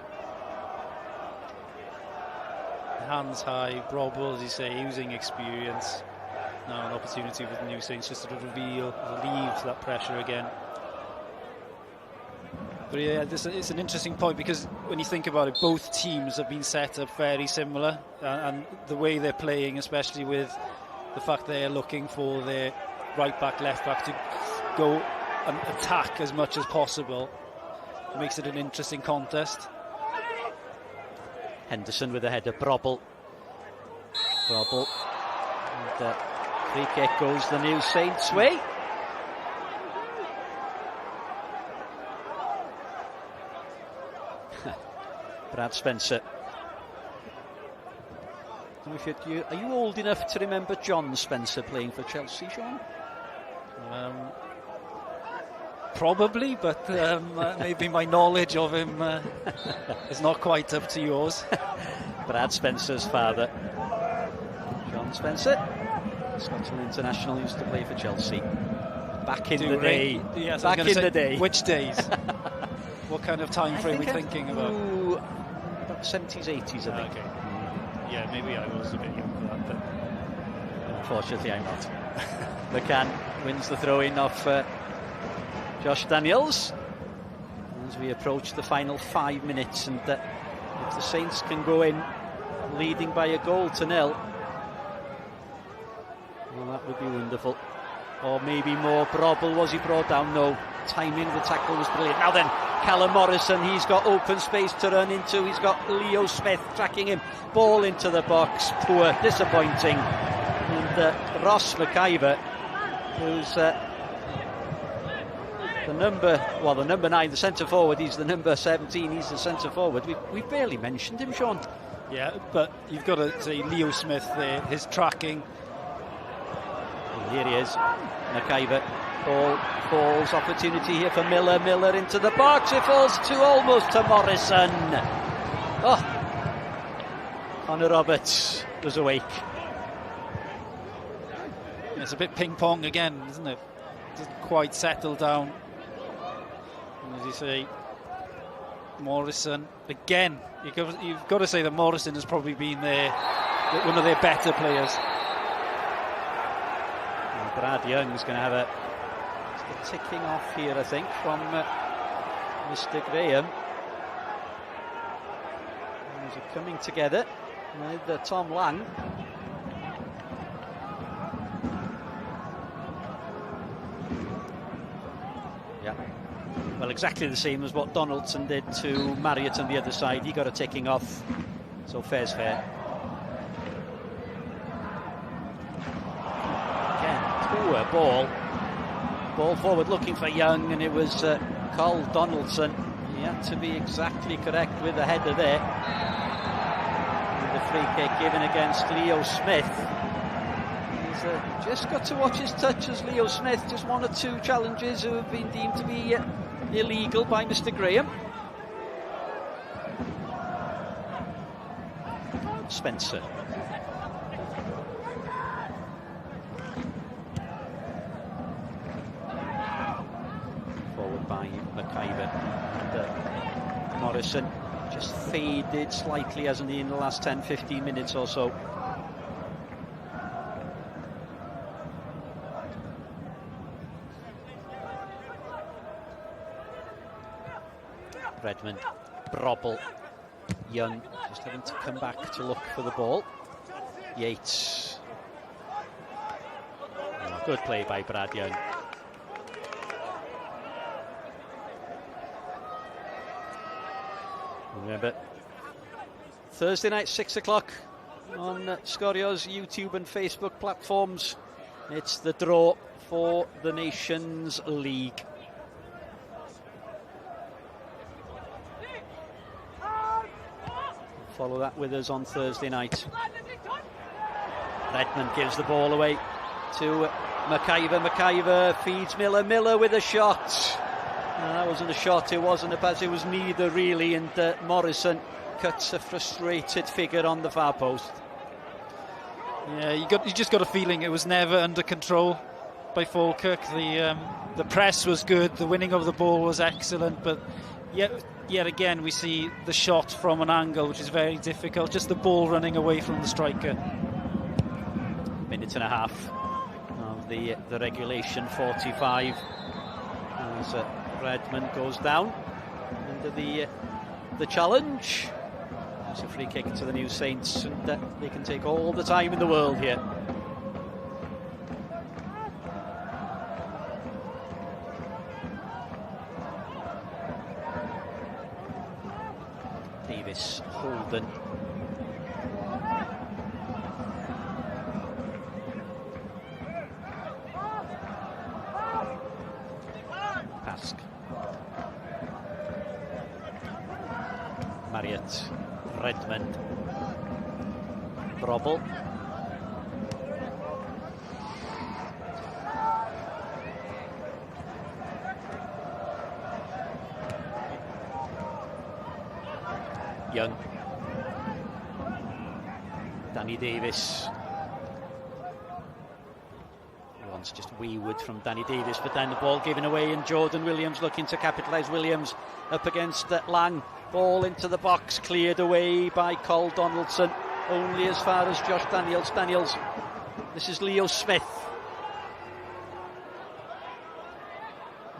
Hands high, Brobble, as you say, using experience. Now an opportunity with the new Saints just to relieve that pressure again. But yeah, it's an interesting point, because when you think about it, both teams have been set up very similar, and the way they're playing, especially with the fact they're looking for their right back, left back to go and attack as much as possible, it makes it an interesting contest. Henderson with a header, Brobble. And free kick goes the new Saints' way. Brad Spencer. Are you old enough to remember John Spencer playing for Chelsea, Sean? Probably, but maybe my knowledge of him is not quite up to yours. Brad Spencer's father, John Spencer, Scotland international, used to play for Chelsea back in the day. Yes, back in the day. Which days? What kind of time frame are we thinking about? About 70s, 80s, I think. Okay. Yeah, maybe I was a bit young for that, but unfortunately I'm not. McCann wins the throw-in off Josh Daniels as we approach the final 5 minutes, and if the Saints can go in leading by 1-0, well, that would be wonderful. Or maybe more. Brobble, was he brought down? No. Timing of the tackle was brilliant. Now then, Callum Morrison, he's got open space to run into. He's got Leo Smith tracking him. Ball into the box. Poor, disappointing. And Ross McIver, who's the number 9, the centre forward. He's the number 17. He's the centre forward. We barely mentioned him, Sean. Yeah, but you've got to say Leo Smith there, his tracking. And here he is, McIver. Ball falls, opportunity here for Miller. Miller into the box. It falls almost to Morrison. Oh, Connor Roberts was awake. It's a bit ping pong again, isn't it? Doesn't quite settle down. And as you say, Morrison again. You've got to say that Morrison has probably been one of their better players. And Brad Young's going to have a ticking off here, I think, from Mr. Graham. These are coming together with Tom Lang. Yeah. Well, exactly the same as what Donaldson did to Marriott on the other side. He got a ticking off, so fair's fair. Again, poor ball. Ball forward looking for Young, and it was Cole Donaldson. He had to be exactly correct with the header there. And the free kick given against Leo Smith. He's just got to watch his touch as Leo Smith. Just 1 or 2 challenges who have been deemed to be illegal by Mr. Graham. Spencer. Forward by McIver. And Morrison just faded slightly, hasn't he, in the last 10-15 minutes or so. Redmond, Brobble, Young just having to come back to look for the ball. Yates. Oh, good play by Brad Young. Remember, Thursday night, 6 o'clock, on Scorio's YouTube and Facebook platforms. It's the draw for the Nations League. Follow that with us on Thursday night. Redmond gives the ball away to McIver. McIver feeds Miller. Miller with a shot. No, that wasn't a shot, it wasn't a pass, it was neither really, and Morrison cuts a frustrated figure on the far post. Yeah, you just got a feeling it was never under control by Falkirk. The press was good, the winning of the ball was excellent, but yet again we see the shot from an angle which is very difficult, just the ball running away from the striker. Minute and a half of the regulation, 45, as Redmond goes down under the challenge. It's a free kick to the New Saints, and they can take all the time in the world here. Davis, Holden. Pask. Marriott. Redmond. Brobble. Young. Danny Davis. Once just wayward from Danny Davis, but then the ball given away, and Jordan Williams looking to capitalise. Williams up against Lang. Ball into the box, cleared away by Cole Donaldson. Only as far as Josh Daniels. This is Leo Smith.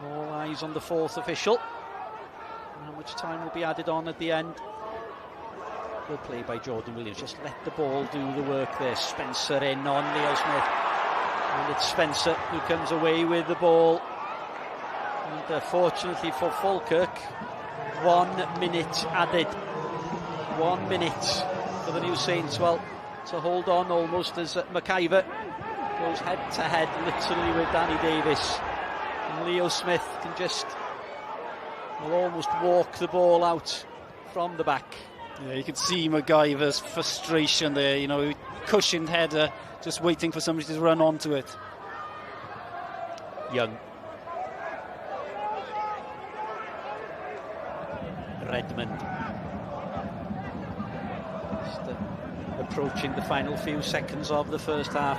All eyes on the fourth official. How much time will be added on at the end? Good play by Jordan Williams. Just let the ball do the work there. Spencer in on Leo Smith. And it's Spencer who comes away with the ball. And fortunately for Falkirk, 1 minute added. 1 minute for the New Saints. Well, to hold on almost as McIver goes head to head literally with Danny Davis. And Leo Smith can just almost walk the ball out from the back. Yeah, you can see McIver's frustration there, you know, cushioned header, just waiting for somebody to run onto it. Young. Redmond. Just approaching the final few seconds of the first half.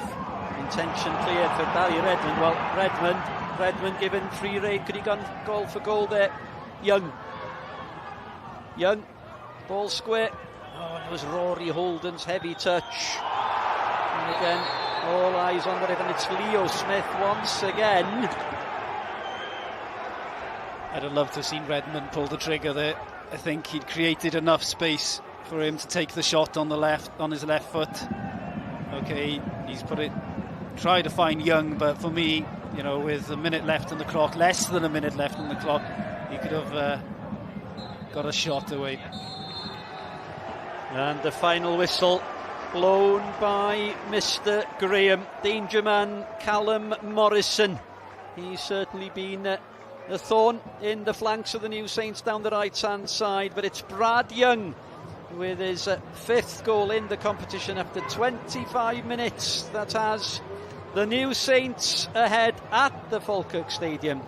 Intention cleared for Barry Redmond. Well, Redmond given free rein. Could he gone goal for goal there? Young. Ball square. Oh, and it was Rory Holden's heavy touch. And again, all eyes on the river, and it's Leo Smith once again. I'd have loved to have seen Redmond pull the trigger there. I think he'd created enough space for him to take the shot on his left foot. Okay, he's tried to find Young, but for me, you know, with a minute left on the clock, less than a minute left on the clock, he could have got a shot away. And the final whistle blown by Mr. Graham. Danger man Callum Morrison. He's certainly been a thorn in the flanks of the New Saints down the right hand side, but it's Brad Young with his fifth goal in the competition after 25 minutes that has the New Saints ahead at the Falkirk Stadium.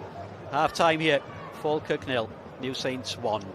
Half time here, Falkirk 0, New Saints 1.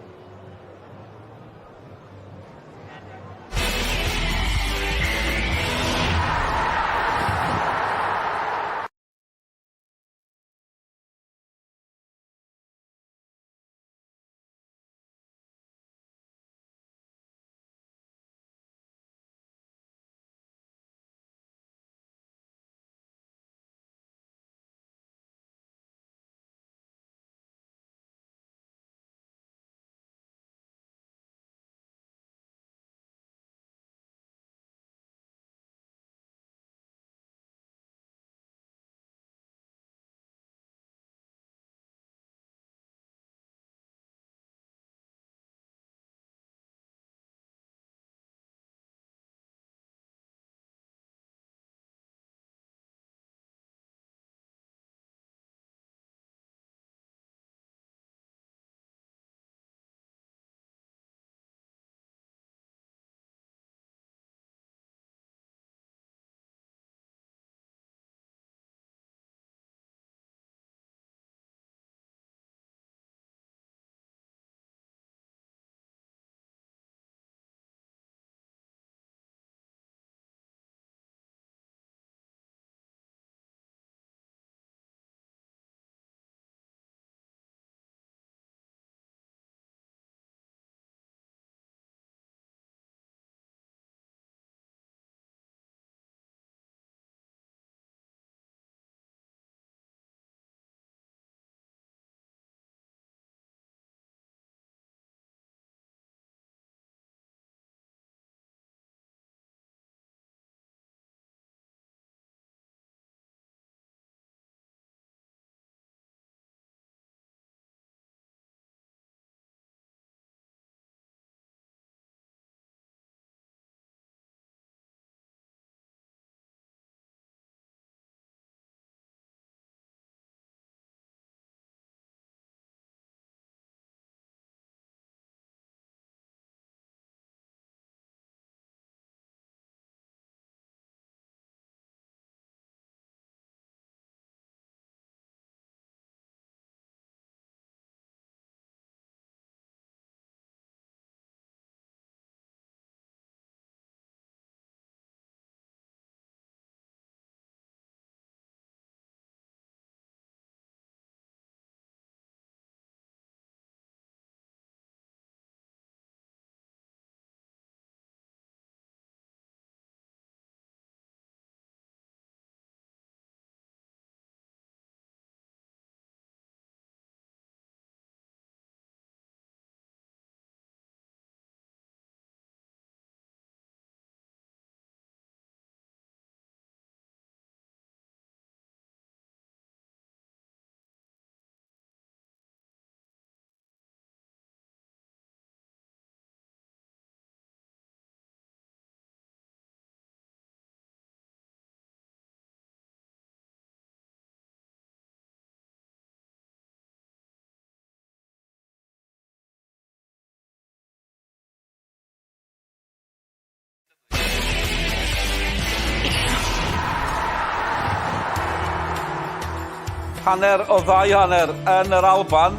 Hanner o 2 hanner yn yr Alban.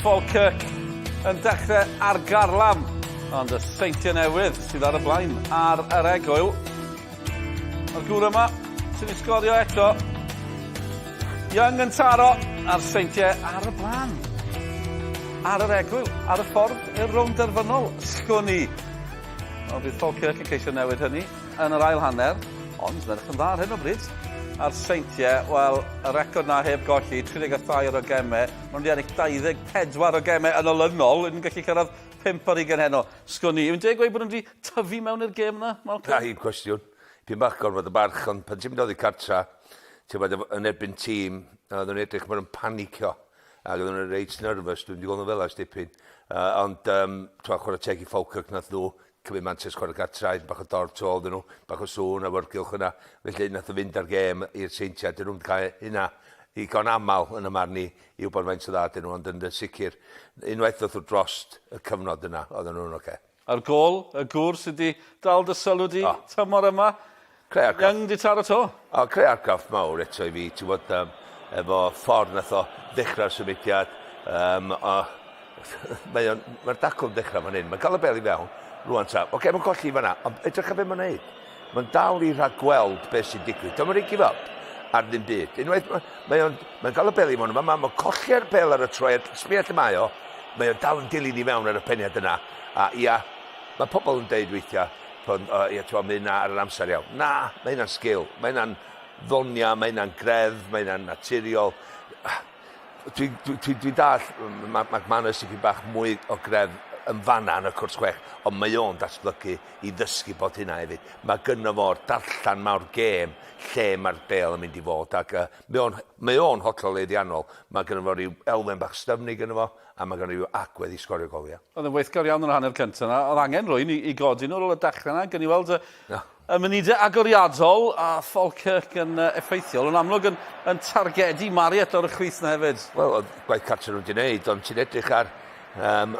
Falkirk yn dechrau ar garlam. Ond y Seintiau Newydd sydd ar y blaen ar yr egwyl. Mae'r gŵr yma sy'n ei sgorio eto. Young yn taro a'r Seintiau ar y blaen. Ar yr egwyl, ar y ffordd i'r rownd derfynol. Sgwni. O, bydd Falkirk yn ceisio newid hynny yn yr ail hanner. Ond mae'n edrych yn dda ar hyn o bryd. A'r Seintiau, wel, y record na heb golli, 32 o gemau. Mae'n wedi ennill 24 o gemau yn olynol, yn gallu cyrraedd 5 ar 20 heno. Sgwni, yw'n deg gweud bod nhw'n wedi tyfu mewn i'r gêm yna? Na, un cwestiwn. Pyn bach gorfod y barch, ond pan ti'n mynd oddi cartra, ti'n bod yn erbyn tîm, oedd nhw'n edrych mae'n panicio. Ac oedd nhw'n reit nervous, dwi'n wedi gweld nhw fel as dipyn. Ond, ti'n chwarae teg i Falkirk nath nhw, cymryd Manchester chwarae cartra, bach o dor to oedden nhw, bach o sŵn a wyrgylch yna. Felly nath o fynd ar gêm i'r Seintiau, dyn nhw'n cael hynna i gon amal yn y marn i wybod faint o dda dyn nhw, ond yn sicr, unwaith oedd nhw drost y cyfnod yna, oedden nhw'n oce. A'r gol, y gŵr sydd wedi dal dy sylw di tymor yma, Young di taro to. Creu argraff mawr eto i fi, ti'n bod efo ffordd nath o ddechrau'r symudiad. Mae'r daclwm dechrau fan hyn, mae'n cael y bel i fewn, rwan ta. Oce, mae'n colli fan'na, ond edrych a be mae'n neud. Mae'n dal i rhag gweld beth sy'n digwydd. Dyma'n ei give up ar ddim byd. Unwaith, mae'n cael y bel i mewn yma, mae'n colli'r bel ar y troi, sbiad y mae o, mae'n dal yn dilyn i mewn ar y peniad yna. A ia, mae pobl yn deud weithiau, ia, ti'n mynd ar yr amser iawn. Na, mae hynna'n sgil, mae hynna'n ddonia, mae hynna'n gref, mae hynna'n naturiol. Dwi'n dall, mae Manes i fi bach mwy o gref yn fanna yn y cwrs chwech, ond mae o'n datblygu i ddysgu bod hynna hefyd. Mae gynno fo'r darllan mawr gêm lle mae'r bel yn mynd i fod, ac mae o'n hollol leiddiannol. Mae gynno fo ryw elfen bach styfnu gynno fo, a mae gynno ryw agwedd i sgorio goliau. Oedd yn weithgar iawn yn y hanner cyntaf yna, oedd angen rwy'n i godi nhw ar ôl y dechrau yna, gan i weld y munudau agoriadol a Falkirk yn effeithiol, yn amlwg yn targedu Mariet o'r chwith yna hefyd. Wel, oedd gwaith cartre nhw wedi gwneud, ond ti'n edrych ar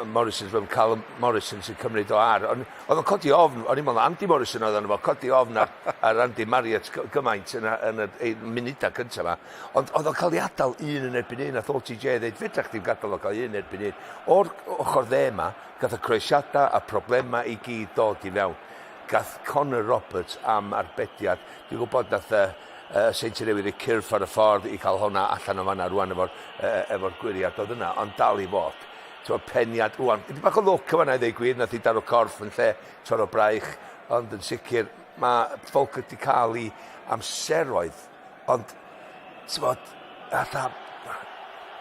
Morrison, Callum Morrison sy'n cymryd o ar. Oedd o'n codi ofn, o'n i'n meddwl Andy Morrison oedd o'n codi ofn ar Andy Mariet gymaint yn y munudau cyntaf yma. Ond oedd o'n cael ei adael un yn erbyn un, a thol TJ ddeud, fydrach chdi'n gadael o cael un erbyn un. O'r ochr dde yma, gath y croesiadau a problemau i gyd dod i fewn. Gath Connah Roberts am arbediad. Dwi'n gwybod nath St Mirren i cyrff ar y ffordd i cael hwnna allan o fanna rwan efo'r gwiriad oedd yna, ond dal i fod. Ti'n peniad, rwan, ydy bach o lwc yma na i ddweud gwir, nath i daro corff yn lle toro braich, ond yn sicr, mae Falkirk wedi cael ei amseroedd, ond, ti'n bod,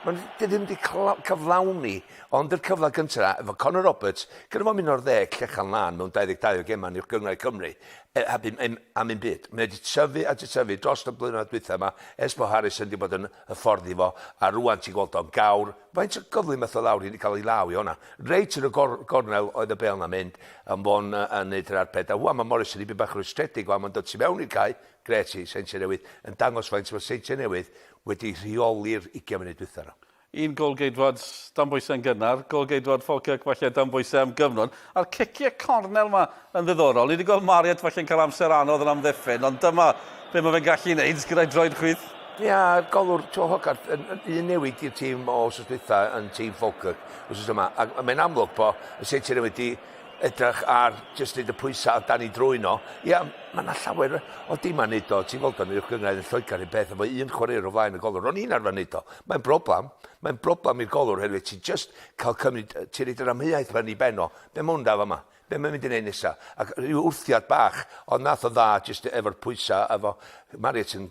mae'n ddim wedi cyflawni, ond yr cyfle gyntaf, efo Connah Roberts, gyda fo'n mynd o'r 10 llechan lan mewn 22 o geman i'r gyngor Cymru, am un byd. Mae wedi tyfu a tyfu dros y blynedd dwytha yma, Esbo Harrison wedi bod yn hyfforddi fo, a rwan ti'n gweld o'n gawr. Faint o gyflym ytho lawr i cael ei law i hwnna. Reit yn y gornel oedd y bel na mynd, yn fo'n neud yr arbed. A wwan mae Morrison i byd bach rwystredig, wwan mae'n dod sy'n mewn i'r cae, gret i Seintiau Newydd, yn dangos faint mae Seintiau Newydd wedi rheoli'r 20 munud dwytha nhw. Un gol geidwad dan bwysau yn gynnar, gol geidwad Falkirk falle dan bwysau am gyfnod. A'r ciciau cornel yma yn ddiddorol. Ni wedi gweld Mariet falle'n cael amser anodd yn amddiffyn, ond dyma be mae fe'n gallu wneud gyda'i droed chwith. Ia, golwr Joe Hogarth, un newid i'r tîm o wsos dwytha yn tîm Falkirk wsos yma. A mae'n amlwg bod y Seintiau Newydd wedi edrych ar jyst neud y pwysau dan i drwy no. Ia, mae yna llawer o dim a neud o. Ti'n gweld o'n yw'ch gyngred yn Lloegr i beth efo un chwaraewr o flaen y golwr. Ro'n un arfer neud o. Mae'n broblem. Mae'n broblem i'r golwr hefyd. Ti'n just cael cymryd, ti'n reid yr amheuaeth fan i benno. Be mae'n daf yma? Be mae'n mynd i neud nesaf? Ac rhyw wrthiad bach, ond nath o dda jyst efo'r pwysau, efo Mariet yn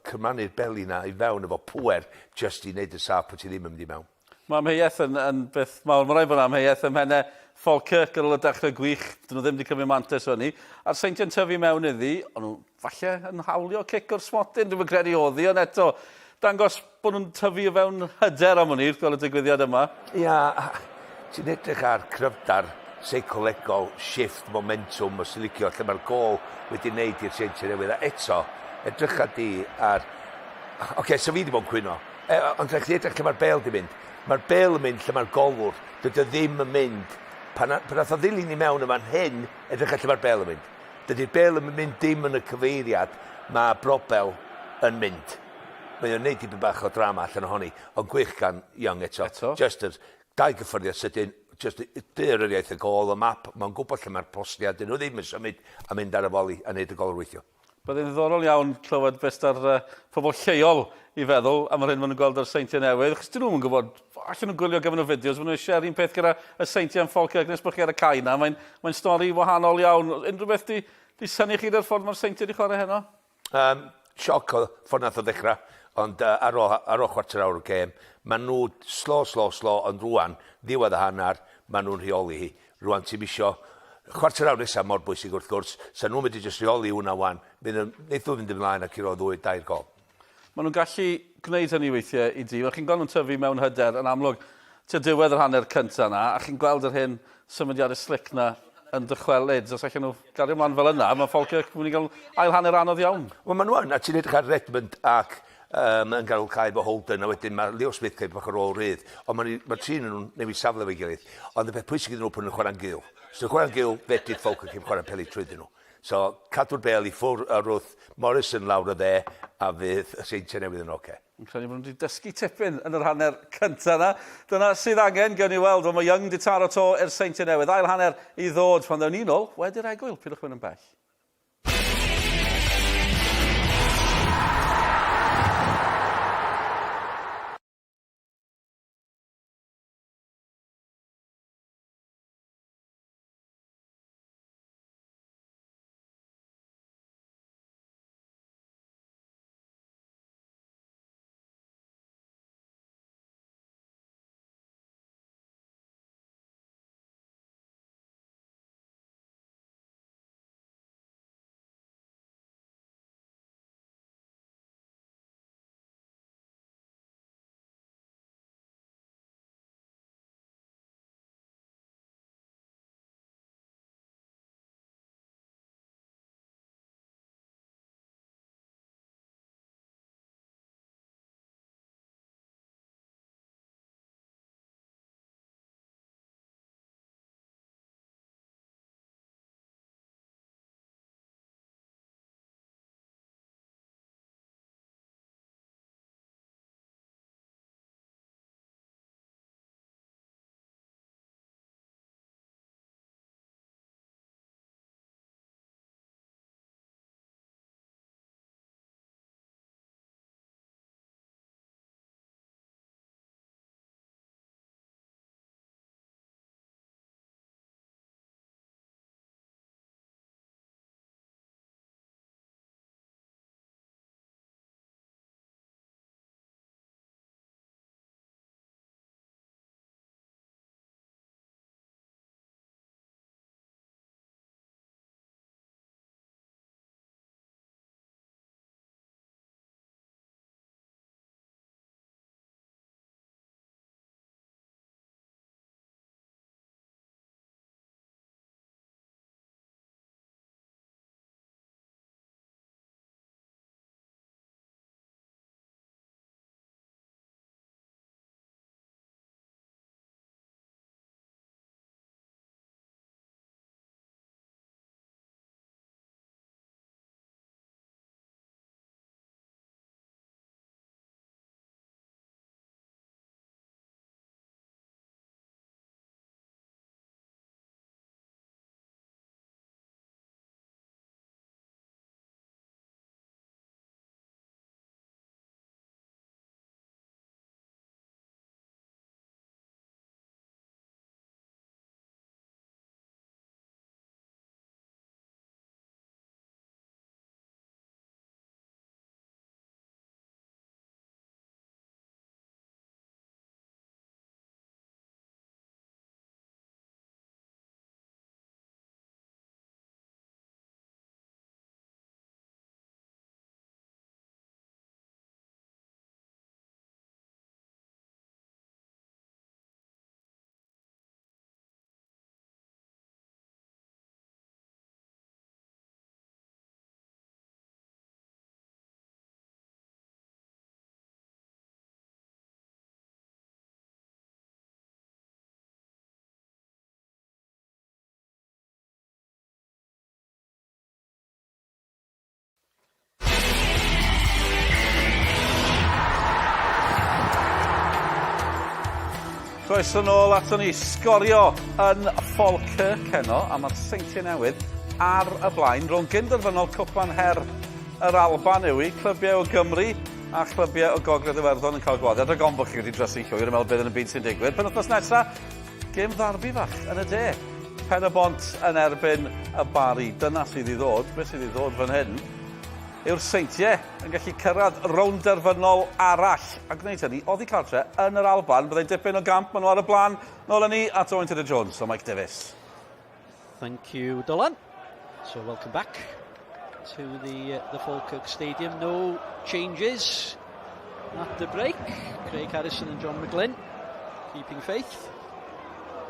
cymrannu'r beli na i fewn efo pwer jyst i neud y saff pwy ti ddim yn mynd i mewn. Mae amheuaeth yn beth mawr. Mae'n rhaid bod amheuaeth ym mhennau Falkirk ar ôl y dechrau gwych. Dyn nhw ddim wedi cymryd mantes hynny. A'r Seintiau'n tyfu mewn iddi, ond nhw falle yn hawlio cic o'r smotyn. Dwi'n credu oddi, ond eto dangos bod nhw'n tyfu o fewn hyder am hynny, fel y digwyddiad yma. Ia, ti'n edrych ar cryfdar seicolegol, shift, momentum, os ti'n licio, lle mae'r gol wedi wneud i'r Seintiau Newydd. A eto, edrych ar di ar... Oce, so fi wedi bod yn cwyno. Ond rhaid chi edrych lle mae'r bel di mynd. Mae'r bel yn mynd lle mae'r golwr. Dydy ddim yn mynd. Pan nath o ddilyn i mewn yma'n hyn, edrych lle mae'r bel yn mynd. Dydy'r bel yn mynd dim yn y cyfeiriad, mae brobel yn mynd. mae o'n neud i bach o drama allan ohoni, ond gwych gan Young eto. Just yr dau gyffyrddiad sydyn, just dyr yr iaith y gol, y map, mae'n gwybod lle mae'r postiad, dyn nhw ddim yn symud a mynd ar y foli a neud y gol weithio. Byddai'n ddiddorol iawn clywed beth ar pobl lleol i feddwl am yr hyn maen nhw'n gweld ar Seintiau Newydd. Chos dyn nhw'n gwybod, allan nhw'n gwylio gyfer nhw fideos, maen nhw'n eisiau un peth gyda y Seintiau yn Falkirk nes bod chi ar y Quay na. Mae'n stori wahanol iawn. Unrhyw beth di synnu chi dar ffordd mae'r Seintiau wedi chwarae heno? Sioc o ffordd nath o ddechrau, ond ar ôl chwarter awr o gêm, maen nhw slo, ond rwan, ddiwedd y hanner, maen nhw'n rheoli hi. Rwan ti'n misio chwarter awr nesaf mor bwysig wrth gwrs, sa nhw'n mynd i jyst rheoli hwnna wan, neith nhw fynd ymlaen ac i roedd 2 gol. Maen nhw'n gallu gwneud hynny weithiau i di. Chi'n gweld nhw'n tyfu mewn hyder yn amlwg tua diwedd yr hanner cyntaf yna, a chi'n gweld yr hyn symudiadau slick na yn dychwelyd. Os allan nhw gario ymlaen fel yna, mae Falkirk yn mynd i gael ail hanner anodd iawn. Wel, maen nhw yn, a ti'n edrych ar Redmond ac yn gael cael fy Holden, a wedyn mae Leo Smith cael bach ar ôl rydd, ond mae'r trin nhw'n newid safle fe'i gilydd. Ond y peth pwysig iddyn nhw pan nhw'n chwarae'n gil. Os nhw'n chwarae'n gil, fedydd Falkirk yn chwarae'n peli trwyddyn nhw. So, cadw'r bel i ffwr ar wrth Morrison lawr o dde, a fydd y Seintiau Newydd yn oce. Yn credu bod nhw wedi dysgu tipyn yn yr hanner cyntaf yna. Dyna sydd angen, gawn ni weld, ond mae Young di taro to i'r Seintiau Newydd. Ail hanner i ddod pan ddewn ni nôl, wedi'r egwyl, pidwch mynd yn bell. Croeso nôl ato ni, sgorio yn Falkirk heno, a mae'r Seintiau Newydd ar y blaen, rhwng gynderfynol cwpan her yr Alban yw i, clybiau o Gymru a clybiau o Gogledd Iwerddon yn cael gwared. Rhag bod chi wedi drysu llwyr yn meddwl beth yn y byd sy'n digwydd. Penwythnos nesaf, gêm ddarbi fach yn y de. Pen y bont yn erbyn y Bari. Dyna sydd i ddod. Beth sydd i ddod fan hyn yw'r Seintiau yn gallu cyrraedd rownd derfynol arall. A gwneud hynny, oddi cartre yn yr Alban, byddai'n dipyn o gamp maen nhw ar y blaen. Nôl yn ni at Owen Jones o Mike Davies. Thank you, Dylan. So welcome back to the Falkirk Stadium. No changes at the break. Craig Harrison and John McGlynn keeping faith.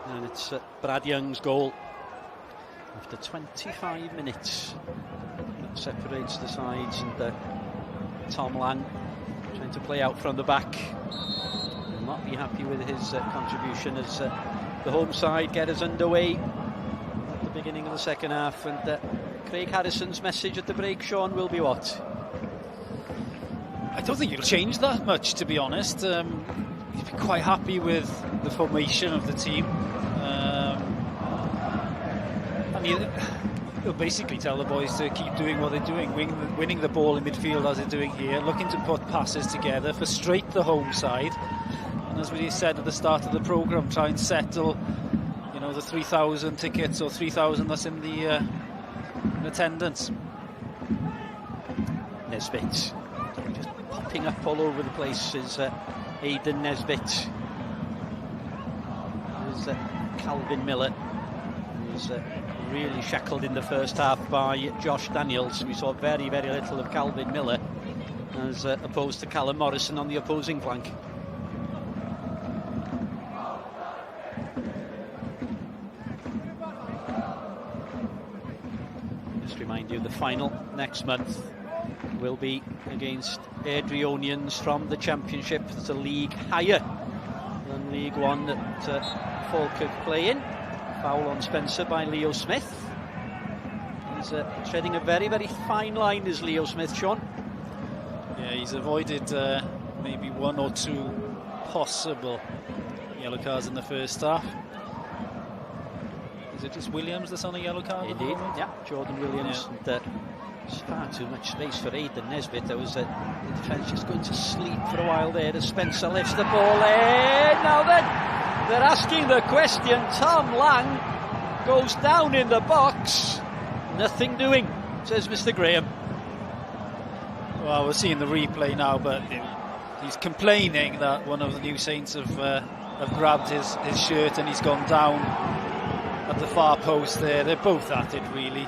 And it's Brad Young's goal after 25 minutes. That separates the sides, and Tom Lang trying to play out from the back. Will not be happy with his contribution as the home side get us underway at the beginning of the second half. And Craig Harrison's message at the break, Sean, will be what? I don't think it'll change that much, to be honest. He's been quite happy with the formation of the team. And he'll basically tell the boys to keep doing what they're doing, winning the ball in midfield as they're doing here, looking to put passes together, frustrate the home side, and as we said at the start of the programme, try and settle, you know, the 3,000 tickets or 3,000 that's in the in attendance. Nesbitt just popping up all over the place is Aidan Nesbitt. There's Calvin Miller, who's really shackled in the first half by Josh Daniels. We saw very, very little of Calvin Miller as opposed to Callum Morrison on the opposing flank. Just remind you, the final next month will be against Airdrieonians from the Championship. It's a league higher than League One that Falkirk play in. Foul on Spencer by Leo Smith. He's treading a very, very fine line, is Leo Smith, Sean. Yeah, he's avoided maybe one or two possible yellow cards in the first half. Is it just Williams that's on a yellow card? Indeed, yeah, Jordan Williams. Yeah. And, there's far too much space for Aidan Nesbitt. There was the defence just going to sleep for a while there as Spencer lifts the ball in. Now then, they're asking the question. Tom Lang goes down in the box. Nothing doing, says Mr. Graham. Well, we're seeing the replay now, but he's complaining that one of the New Saints have grabbed his shirt and he's gone down at the far post there. They're both at it, really.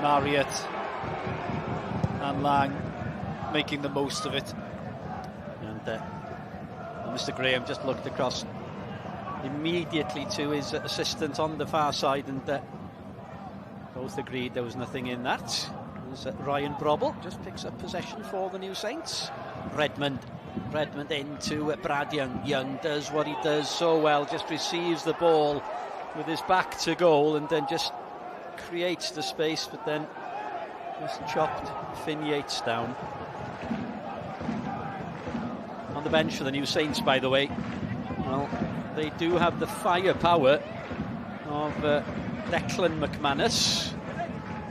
Marriott and Lang making the most of it. And Mr. Graham just looked across immediately to his assistant on the far side, and both agreed there was nothing in that. Ryan Brobble just picks up possession for the New Saints. Redmond into Brad Young. Young does what he does so well, just receives the ball with his back to goal and then just creates the space, but then just chopped Finn Yates down. On the bench for the New Saints, by the way, well, they do have the firepower of Declan McManus.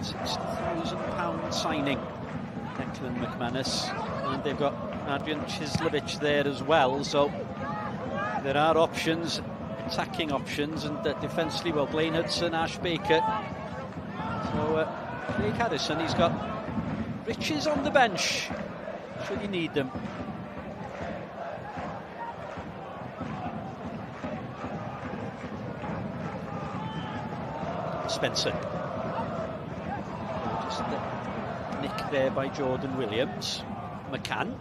£60,000 signing, Declan McManus, and they've got Adrian Chislevich there as well, so there are options, attacking options, and defensively, well, Blaine Hudson, Ash Baker. So Craig Harrison, he's got riches on the bench should you need them. Spencer. Just nick there by Jordan Williams. McCann.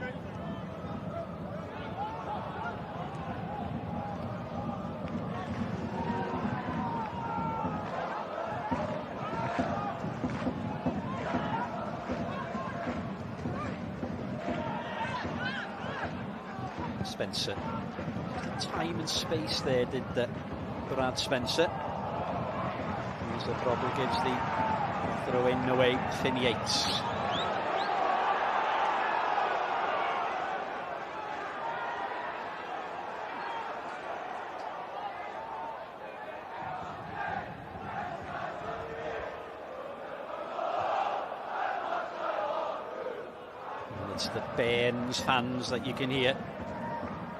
Spencer. Time and space there, did Brad Spencer. So Brobble gives the throw in away, Finn Yates. It's the Bairns fans that you can hear.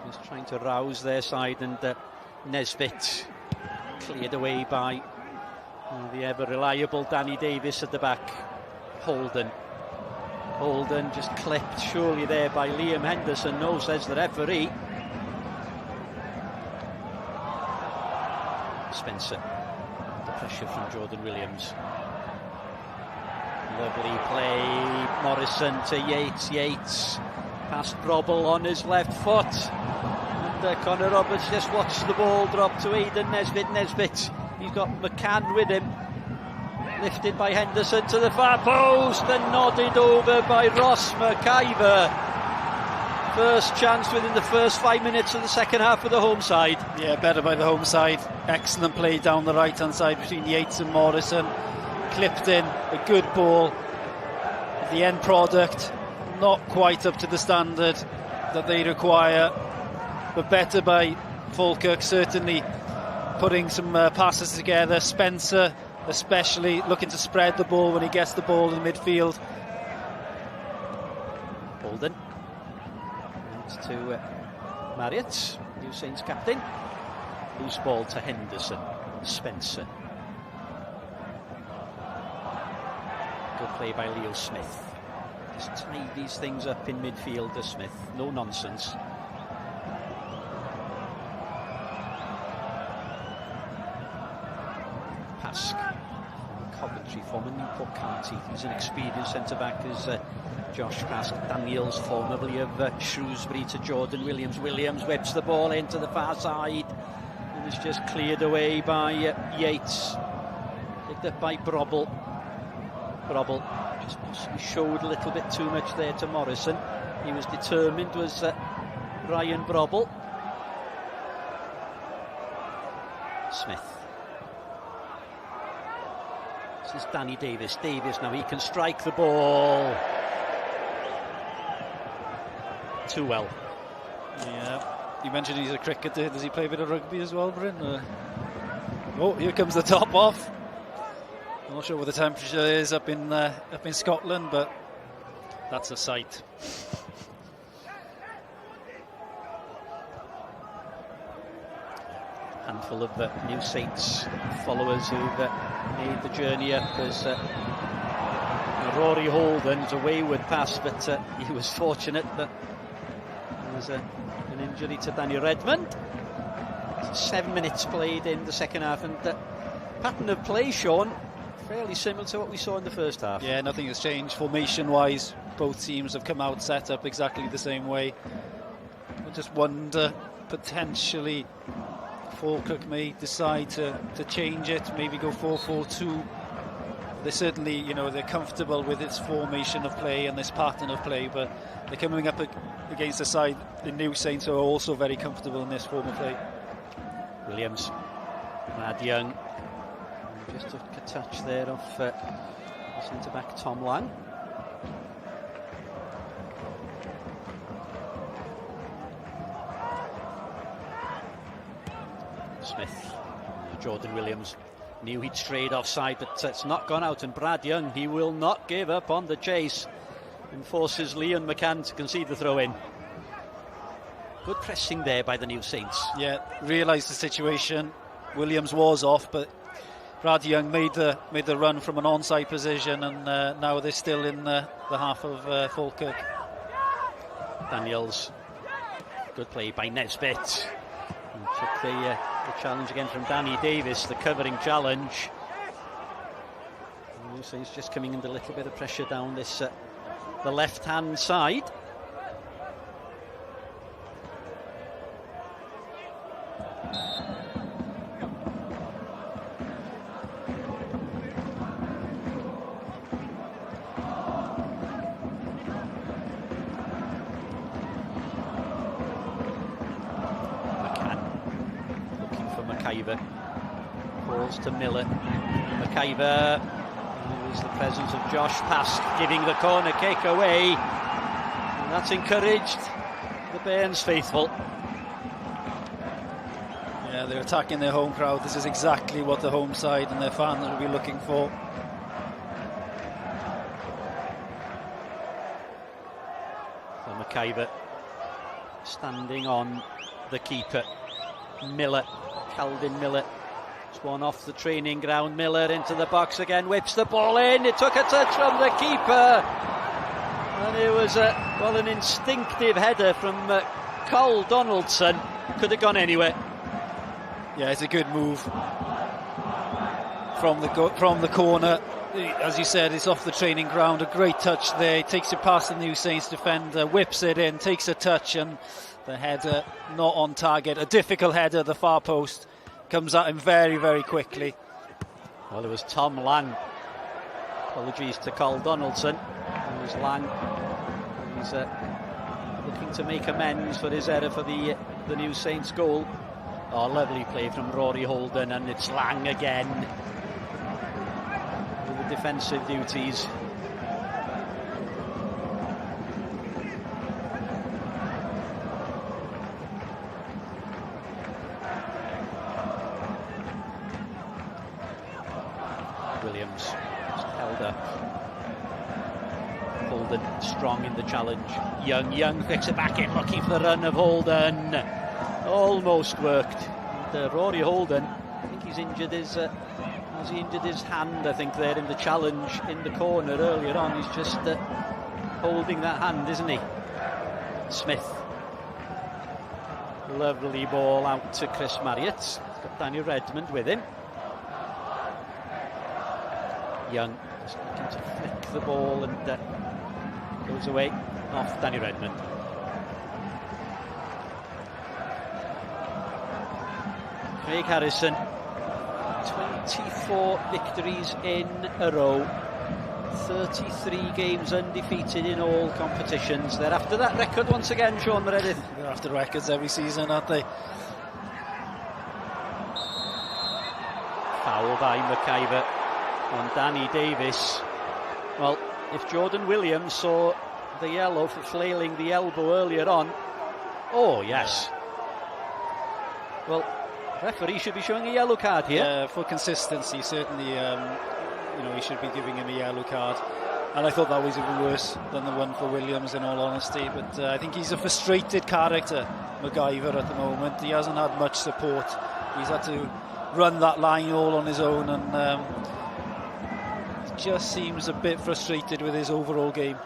Just trying to rouse their side, and Nesbitt cleared away by the ever-reliable Danny Davis at the back. Holden just clipped surely there by Liam Henderson. No, says the referee. Spencer, the pressure from Jordan Williams. Lovely play, Morrison to Yates past Brobble on his left foot, and Connor Roberts just watched the ball drop to Aidan Nesbitt. He's got McCann with him, lifted by Henderson to the far post and nodded over by Ross McIver. First chance within the first 5 minutes of the second half for the home side. Yeah, better by the home side. Excellent play down the right hand side between Yates and Morrison. Clipped in, a good ball. The end product not quite up to the standard that they require, but better by Falkirk, certainly putting some passes together. Spencer especially looking to spread the ball when he gets the ball in midfield. Holden to Marriott, New Saints captain. Loose ball to Henderson. Spencer. Good play by Leo Smith. Just tied these things up in midfield to Smith. No nonsense. Pask. Coventry, former Newport County. He's an experienced centre-back as Josh Pask. Daniels, formerly of Shrewsbury, to Jordan Williams. Williams whips the ball into the far side and is just cleared away by Yates. Picked up by Brobble. Brobble just possibly showed a little bit too much there to Morrison. He was determined, was Ryan Brobble. Smith. This is Danny Davis. Now he can strike the ball too well. Yeah, you mentioned he's a cricketer. Does he play a bit of rugby as well, Bryn? Oh, here comes the top off. I'm not sure what the temperature is up in Scotland, but that's a sight. Handful of New Saints followers who've made the journey up as Rory Holden's a wayward pass, but he was fortunate that there was an injury to Danny Redmond. 7 minutes played in the second half, and pattern of play, Sean, fairly similar to what we saw in the first half. Yeah, nothing has changed formation-wise. Both teams have come out set up exactly the same way. I just wonder, potentially, Falkirk may decide to change it, maybe go 4-4-2. They certainly, they're comfortable with this formation of play and this pattern of play, but they're coming up against a side, the New Saints, who are also very comfortable in this form of play. Williams, Brad Young, just took a touch there off centre-back Tom Lang. Smith, Jordan Williams knew he'd strayed offside, but it's not gone out, and Brad Young, he will not give up on the chase and forces Leon McCann to concede the throw-in. Good pressing there by the New Saints. Yeah, realised the situation. Williams was off, but Brad Young made the run from an onside position, and now they're still in the half of Falkirk. Daniels, good play by Nesbitt. And took the challenge again from Danny Davis, the covering challenge. So he's just coming under a little bit of pressure down this the left-hand side. Calls to Miller. McIver, there's the presence of Josh Pask giving the corner kick away, and that's encouraged the Bairns faithful. Yeah, they're attacking their home crowd. This is exactly what the home side and their fans will be looking for. McIver standing on the keeper. Miller, Calvin Miller. It's one off the training ground. Miller into the box again, whips the ball in. It took a touch from the keeper. And it was an instinctive header from Cole Donaldson. Could have gone anywhere. Yeah, it's a good move from the corner. As you said, it's off the training ground. A great touch there. He takes it past the New Saints defender, whips it in, takes a touch, and the header not on target. A difficult header, the far post. Comes at him very, very quickly. Well, it was Tom Lang. Apologies to Cole Donaldson. It was Lang. He's looking to make amends for his error for the New Saints goal. Oh, lovely play from Rory Holden, and it's Lang again with the defensive duties. Williams held up. Holden strong in the challenge. Young picks it back in, looking for the run of Holden. Almost worked. And, Rory Holden, I think he's injured his has he injured his hand, I think, there in the challenge in the corner earlier on. He's just holding that hand, isn't he? Smith. Lovely ball out to Chris Marriott. He's got Daniel Redmond with him. Young just looking to flick the ball, and goes away off Danny Redmond. Craig Harrison, 24 victories in a row, 33 games undefeated in all competitions. They're after that record once again, Sean Meredith. They're after records every season, aren't they? Foul by McIver on Danny Davis. Well, if Jordan Williams saw the yellow for flailing the elbow earlier on, oh yes. Well, referee should be showing a yellow card here. For consistency, certainly, he should be giving him a yellow card. And I thought that was even worse than the one for Williams, in all honesty. But I think he's a frustrated character, McIver, at the moment. He hasn't had much support. He's had to run that line all on his own, and just seems a bit frustrated with his overall game.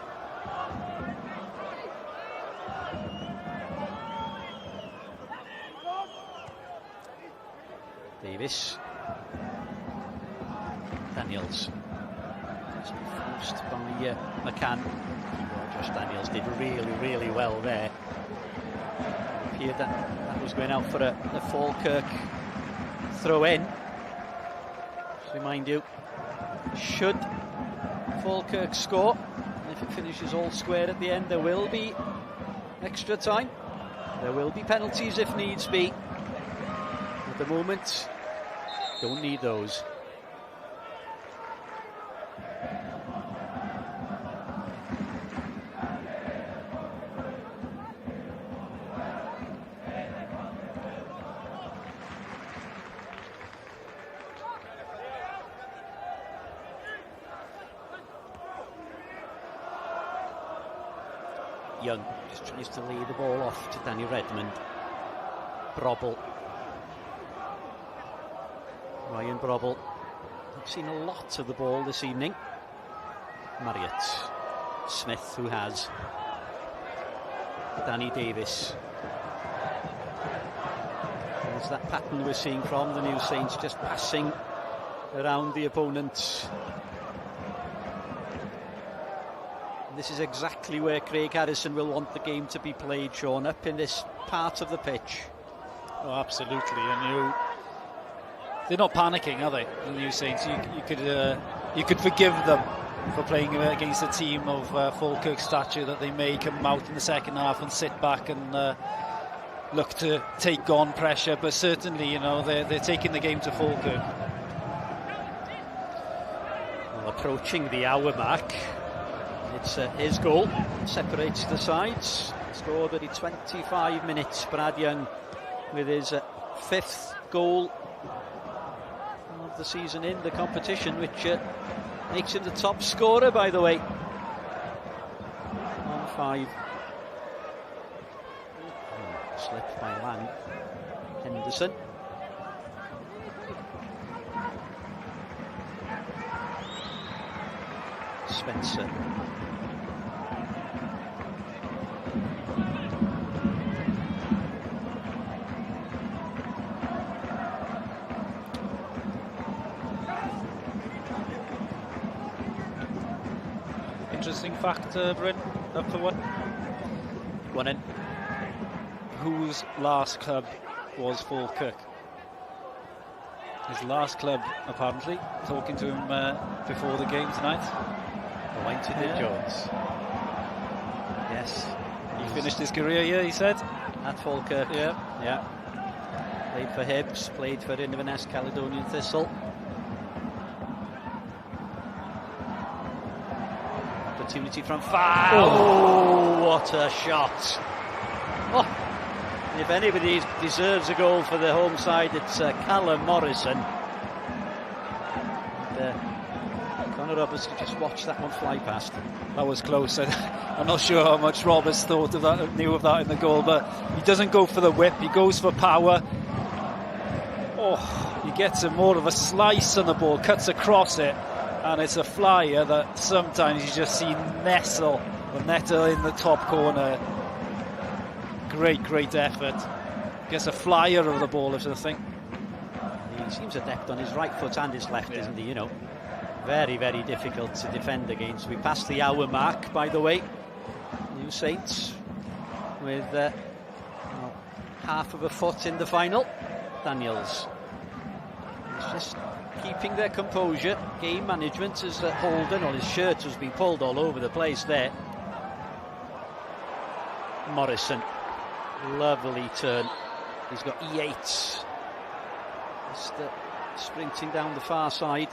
Davis. Daniels. Forced by McCann. Josh Daniels did really well there. It appeared that was going out for a Falkirk throw in. Just remind you, should Falkirk score, and if it finishes all square at the end, there will be extra time. There will be penalties if needs be. At the moment, don't need those. Young just tries to lay the ball off to Danny Redmond. Brobble. Ryan Brobble. I've seen a lot of the ball this evening. Marriott. Smith, who has. Danny Davis. There's that pattern we're seeing from the New Saints, just passing around the opponent. This is exactly where Craig Harrison will want the game to be played, Sean, up in this part of the pitch. Oh, absolutely. And they're not panicking, are they, the New Saints? You could forgive them for playing against a team of Falkirk stature, that they may come out in the second half and sit back and look to take on pressure. But certainly, they're taking the game to Falkirk. Well, approaching the hour mark. It's his goal, separates the sides. Scored at 25 minutes. Brad Young with his 5th goal of the season in the competition, which makes him the top scorer, by the way, on 5 Slip by Lang. Henderson. Spencer. Interesting fact, Bryn, up for one in. Whose last club was Falkirk? His last club, apparently, talking to him before the game tonight. Wynton Jones. Yes. He finished his career here, he said. At Falkirk. Yeah. Yeah. Played for Hibs, played for Inverness Caledonian Thistle. Opportunity from far. Oh, what a shot. Oh. If anybody deserves a goal for the home side, it's Callum Morrison. And, Conor Roberts could just watch that one fly past. That was close. I'm not sure how much Roberts thought of that, knew of that in the goal, but he doesn't go for the whip, he goes for power. Oh, he gets more of a slice on the ball, cuts across it, and it's a flyer that sometimes you just see nestle in the top corner. Great effort. Gets a flyer of the ball, if I think. He seems adept on his right foot and his left, isn't he? You know, very difficult to defend against. We passed the hour mark, by the way. New Saints with half of a foot in the final. Daniels is just keeping their composure. Game management as Holden, or his shirt has been pulled all over the place there. Morrison, lovely turn. He's got Yates just sprinting down the far side.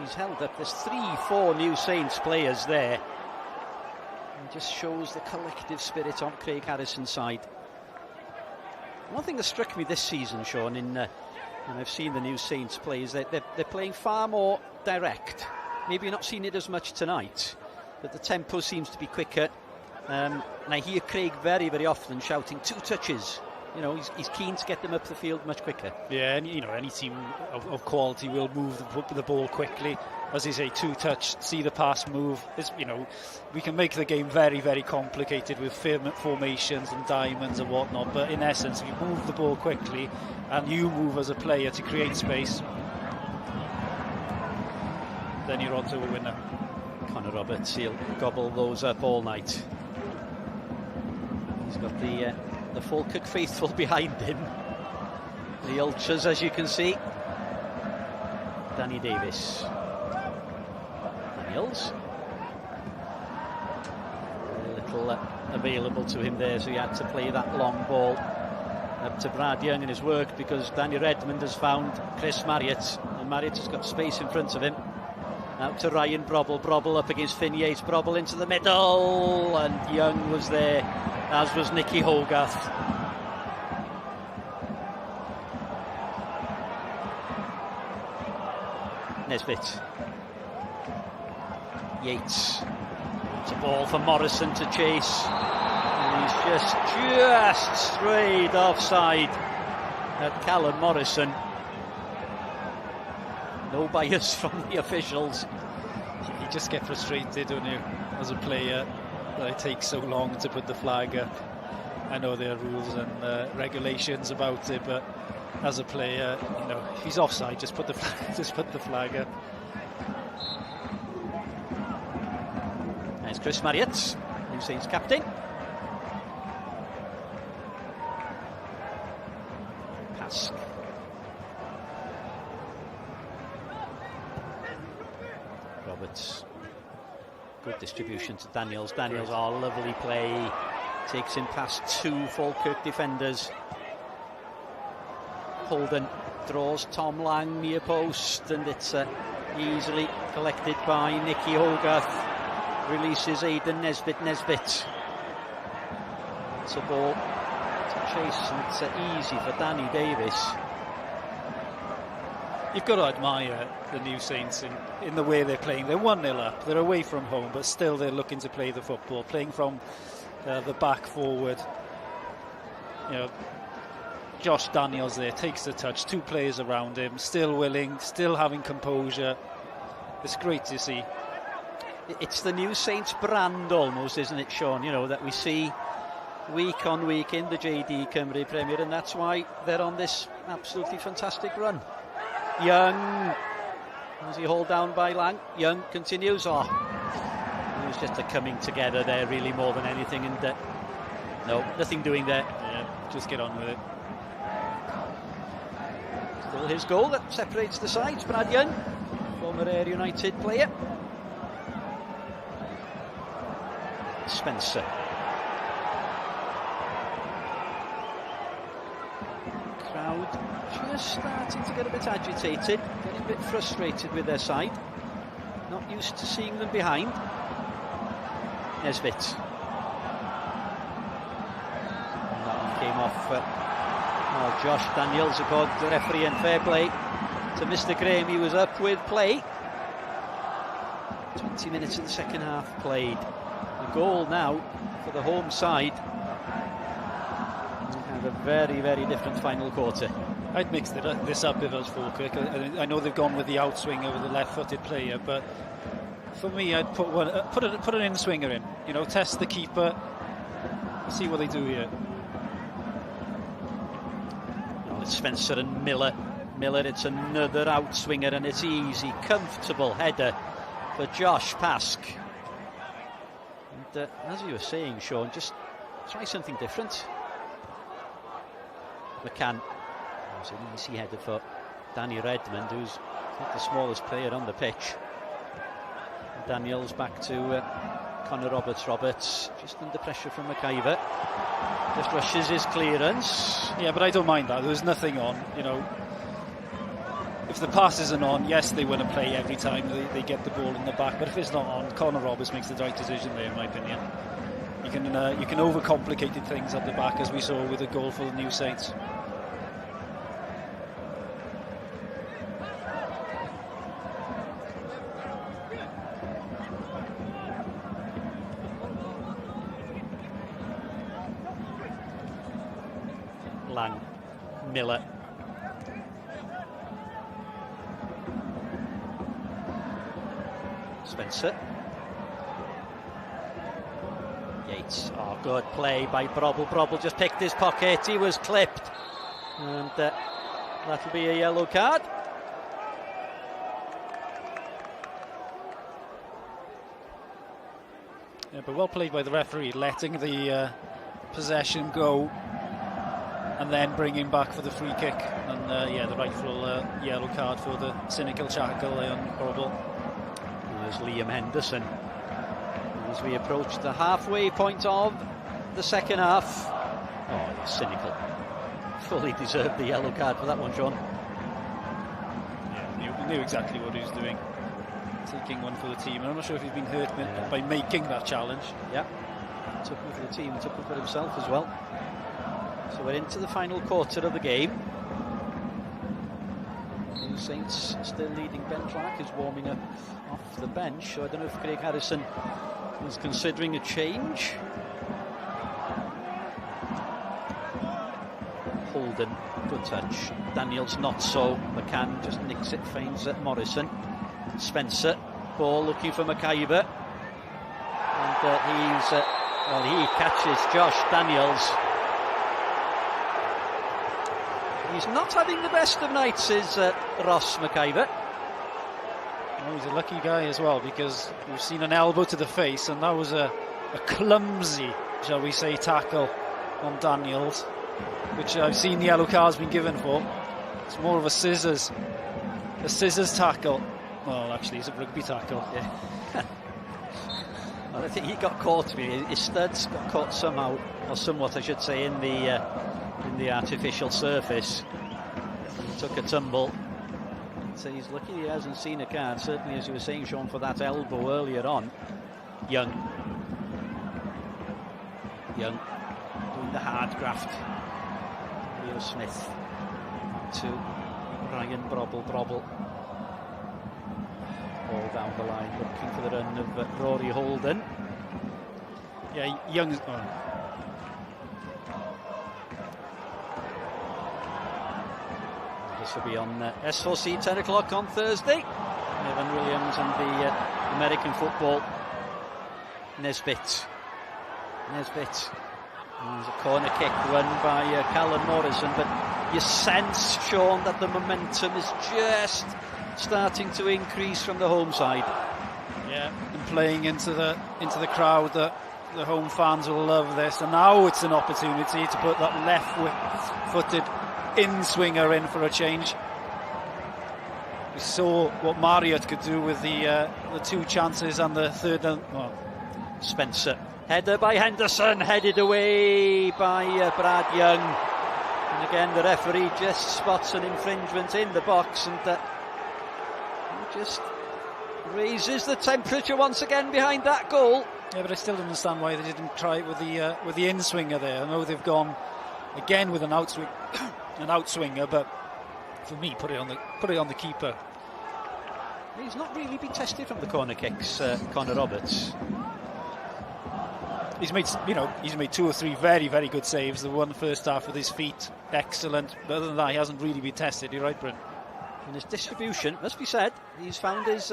He's held up. There's 3-4 New Saints players there. It just shows the collective spirit on Craig Harrison's side. One thing that struck me this season, Sean, and I've seen the New Saints play, is that they're playing far more direct. Maybe you're not seeing it as much tonight, but the tempo seems to be quicker. And I hear Craig very often shouting 2 touches. You know, he's keen to get them up the field much quicker. Yeah, and you know, any team of quality will move the ball quickly. As you say, 2-touch, see the pass move. You know, we can make the game very complicated with formations and diamonds and whatnot, but in essence, if you move the ball quickly and you move as a player to create space, then you're on to a winner. Conor Roberts, he'll gobble those up all night. He's got the Falkirk faithful behind him. The ultras, as you can see. Danny Davis. Daniels. A little available to him there, so he had to play that long ball up to Brad Young in his work, because Danny Redmond has found Chris Marriott, and Marriott has got space in front of him. Out to Ryan Brobble up against Finn Yates. Brobble into the middle, and Young was there, as was Nicky Hogarth. Nesbitt. Yates. It's a ball for Morrison to chase, and he's just straight offside at Callum Morrison. No bias from the officials. You just get frustrated, don't you, as a player, that it takes so long to put the flag up. I know there are rules and regulations about it, but as a player, you know, if he's offside, just put the flag up. There's Chris Marriott, New Saints captain. Pass. Roberts. Good distribution to Daniels. Daniels, lovely play. Takes him past 2 Falkirk defenders. Holden draws Tom Lang near post, and it's easily collected by Nicky Hogarth. Releases Aidan Nesbitt. It's a ball to chase, and it's easy for Danny Davis. You've got to admire the New Saints in the way they're playing. They're 1-0 up, they're away from home, but still they're looking to play the football, playing from the back forward. you know, Josh Daniels there takes the touch, 2 players around him, still willing, still having composure. It's great to see. It's the new Saints brand almost, isn't it, Sean? You know, that we see week on week in the JD Cymru Premier, and that's why they're on this absolutely fantastic run. Young, as he hauled down by Lang. Young continues. Oh, it was just a coming together there, really, more than anything. And no, nothing doing there. Yeah, just get on with it. Still his goal that separates the sides. Brad Young, former Ayr United player. Spencer. Crowd just starting to get a bit agitated, getting a bit frustrated with their side. Not used to seeing them behind. Nesbitt. And that one came off. Josh Daniels, according to the referee, and fair play to Mr. Graham. He was up with play. 20 minutes of the second half played. The goal now for the home side. We have a very, very different final quarter. I'd mix this up if I was Falkirk. I know they've gone with the outswinger with the left-footed player, but for me, I'd put an in-swinger in. You know, test the keeper, see what they do here. Well, it's Spencer and Miller. It's another outswinger, and it's easy, comfortable header for Josh Pask. And as you were saying, Sean, just try something different. McCann. It was an easy header for Danny Redmond, who's not the smallest player on the pitch. Daniels back to Connor Roberts, just under pressure from McIver. Just rushes his clearance. Yeah, but I don't mind that. There's nothing on, you know. If the pass isn't on, yes, they win a play every time they get the ball in the back. But if it's not on, Connor Roberts makes the right decision there, in my opinion. You can overcomplicate things at the back, as we saw with the goal for the New Saints. Lang, Miller. Spencer. Yates. Oh, good play by Brobble. Brobble just picked his pocket. He was clipped. And that'll be a yellow card. Yeah, but well played by the referee, letting the possession go and then bringing back for the free kick. And yeah, the rightful yellow card for the cynical tackle on Brobble. There's Liam Henderson as we approach the halfway point of the second half. Oh, he's cynical. Fully deserved the yellow card for that one, John. Yeah, he knew exactly what he was doing. Taking one for the team. And I'm not sure if he's been hurt by making that challenge. Yeah, took one for the team, took one for himself as well. So we're into the final quarter of the game. The Saints still leading. Ben Clark is warming up off the bench, so I don't know if Craig Harrison was considering a change. Holden, good touch. Daniels not so. McCann just nicks it, feigns at Morrison. Spencer, ball looking for McIver. And he catches Josh Daniels. He's not having the best of nights, is Ross McIver. Oh, he's a lucky guy as well, because we've seen an elbow to the face, and that was a clumsy, shall we say, tackle on Daniels, which I've seen the yellow card's been given for. It's more of a scissors tackle. Well, actually, it's a rugby tackle. Yeah. Well, I think he got caught. His studs got caught somehow, or somewhat, I should say, in the artificial surface. He took a tumble. So he's lucky he hasn't seen a card, certainly, as you were saying, Sean, for that elbow earlier on. Young doing the hard graft. Leo Smith to Ryan Brobble. Ball down the line, looking for the run of Rory Holden. Yeah, Young. This will be on S4C 10 o'clock on Thursday. Evan Williams and the American football. Nesbitt. There's a corner kick run by Callum Morrison, but you sense, Sean, that the momentum is just starting to increase from the home side. Yeah, and playing into the crowd, that the home fans will love this. And now it's an opportunity to put that left-footed in-swinger in for a change. We saw what Marriott could do with the 2 chances and the third. Spencer. Header by Henderson, headed away by Brad Young. And again, the referee just spots an infringement in the box, and just raises the temperature once again behind that goal. Yeah, but I still don't understand why they didn't try it with the in-swinger there. I know they've gone again with an outswinger, but for me, put it on the keeper. He's not really been tested from the corner kicks, Connor Roberts. He's made 2 or 3 very, very good saves. The one first half with his feet, excellent. But other than that, he hasn't really been tested. You're right, Bryn. And his distribution, must be said, he's found his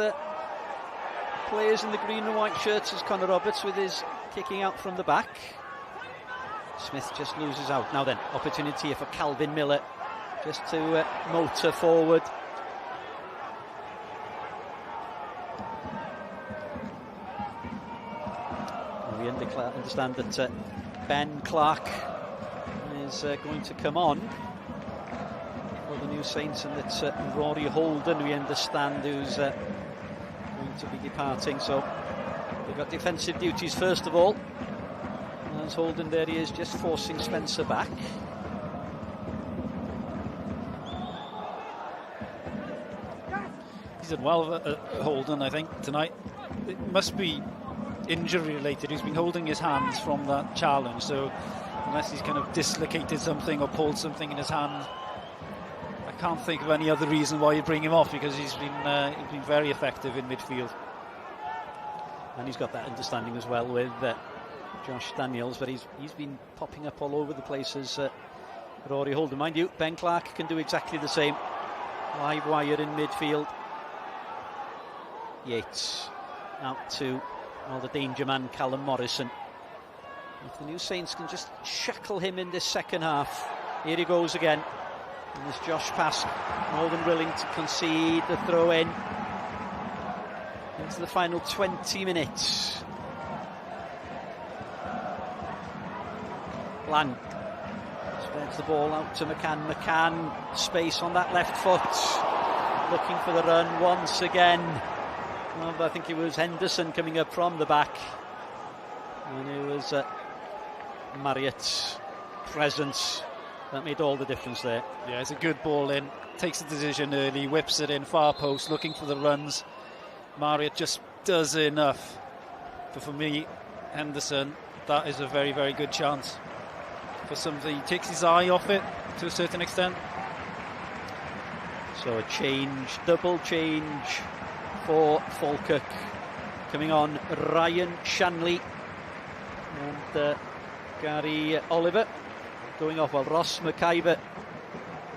players in the green and white shirts as Connor Roberts with his kicking out from the back. Smith just loses out. Now then, opportunity here for Calvin Miller just to motor forward. We understand that Ben Clark is going to come on for the New Saints, and it's Rory Holden, we understand, who's going to be departing. So they've got defensive duties first of all. As Holden, there he is, just forcing Spencer back. He's done well, Holden, I think, tonight. It must be injury related. He's been holding his hands from that challenge, so unless he's kind of dislocated something or pulled something in his hand, I can't think of any other reason why you bring him off, because he's been very effective in midfield. And he's got that understanding as well with Josh Daniels, but he's been popping up all over the place as Rory Holden. Mind you, Ben Clark can do exactly the same. Live wire in midfield. Yates out to the danger man Callum Morrison. If the New Saints can just shackle him in this second half. Here he goes again. And there's Josh Pask, more than willing to concede the throw in into the final 20 minutes. Bland spreads the ball out to McCann. McCann, space on that left foot, looking for the run once again. Well, I think it was Henderson coming up from the back, and it was Marriott's presence that made all the difference there. Yeah, it's a good ball in, takes the decision early, whips it in, far post, looking for the runs. Marriott just does enough. But for me, Henderson, that is a very, very good chance. For something, he takes his eye off it to a certain extent. So a change, double change for Falkirk. Coming on, Ryan Shanley and Gary Oliver. Going off, well, Ross McIver,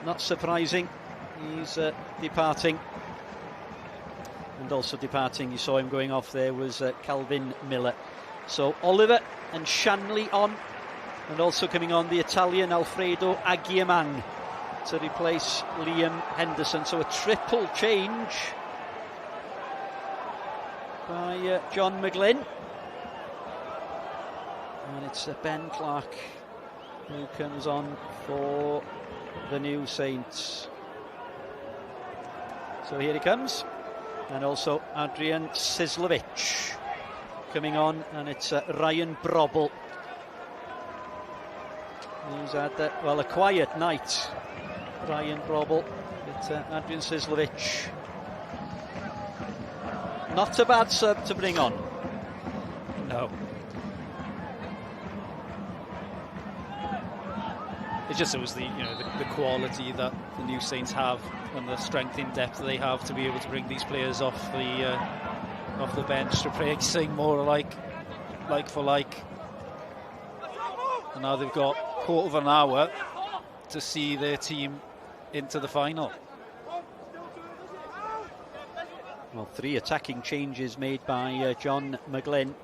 not surprising, he's departing. And also departing, you saw him going off there, was Calvin Miller. So Oliver and Shanley on, and also coming on the Italian Alfredo Aguiamang to replace Liam Henderson. So a triple change by John McGlynn. And it's Ben Clark who comes on for the New Saints. So here he comes. And also Adrian Sislovic coming on, and it's Ryan Brobble, who's had a quiet night. Ryan Brobble, it's Adrian Sislovic. Not a bad sub to bring on. No. It just shows the quality that the New Saints have and the strength in depth they have to be able to bring these players off the bench, replacing more like for like. And now they've got quarter of an hour to see their team into the final. Well, 3 attacking changes made by John McGlynn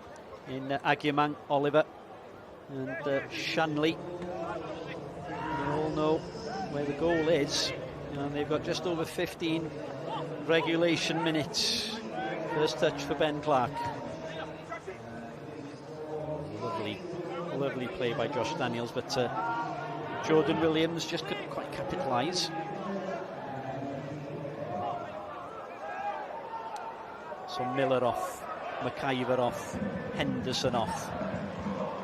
in Agyemang, Oliver and Shanley. You all know where the goal is, and they've got just over 15 regulation minutes. First touch for Ben Clark. Lovely play by Josh Daniels, but Jordan Williams just couldn't quite capitalise. So Miller off, McIver off, Henderson off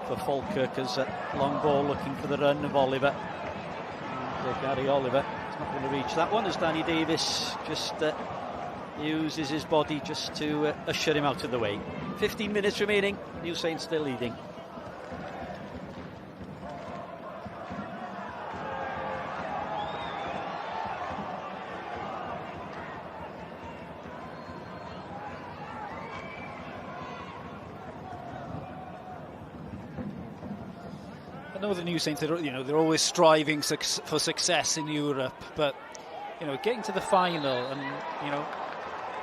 for Falkirk as a long ball looking for the run of Oliver. And, Gary Oliver is not going to reach that one as Danny Davis just uses his body just to usher him out of the way. 15 minutes remaining, New Saints still leading. I know the New Saints, they're always striving for success in Europe, but getting to the final, and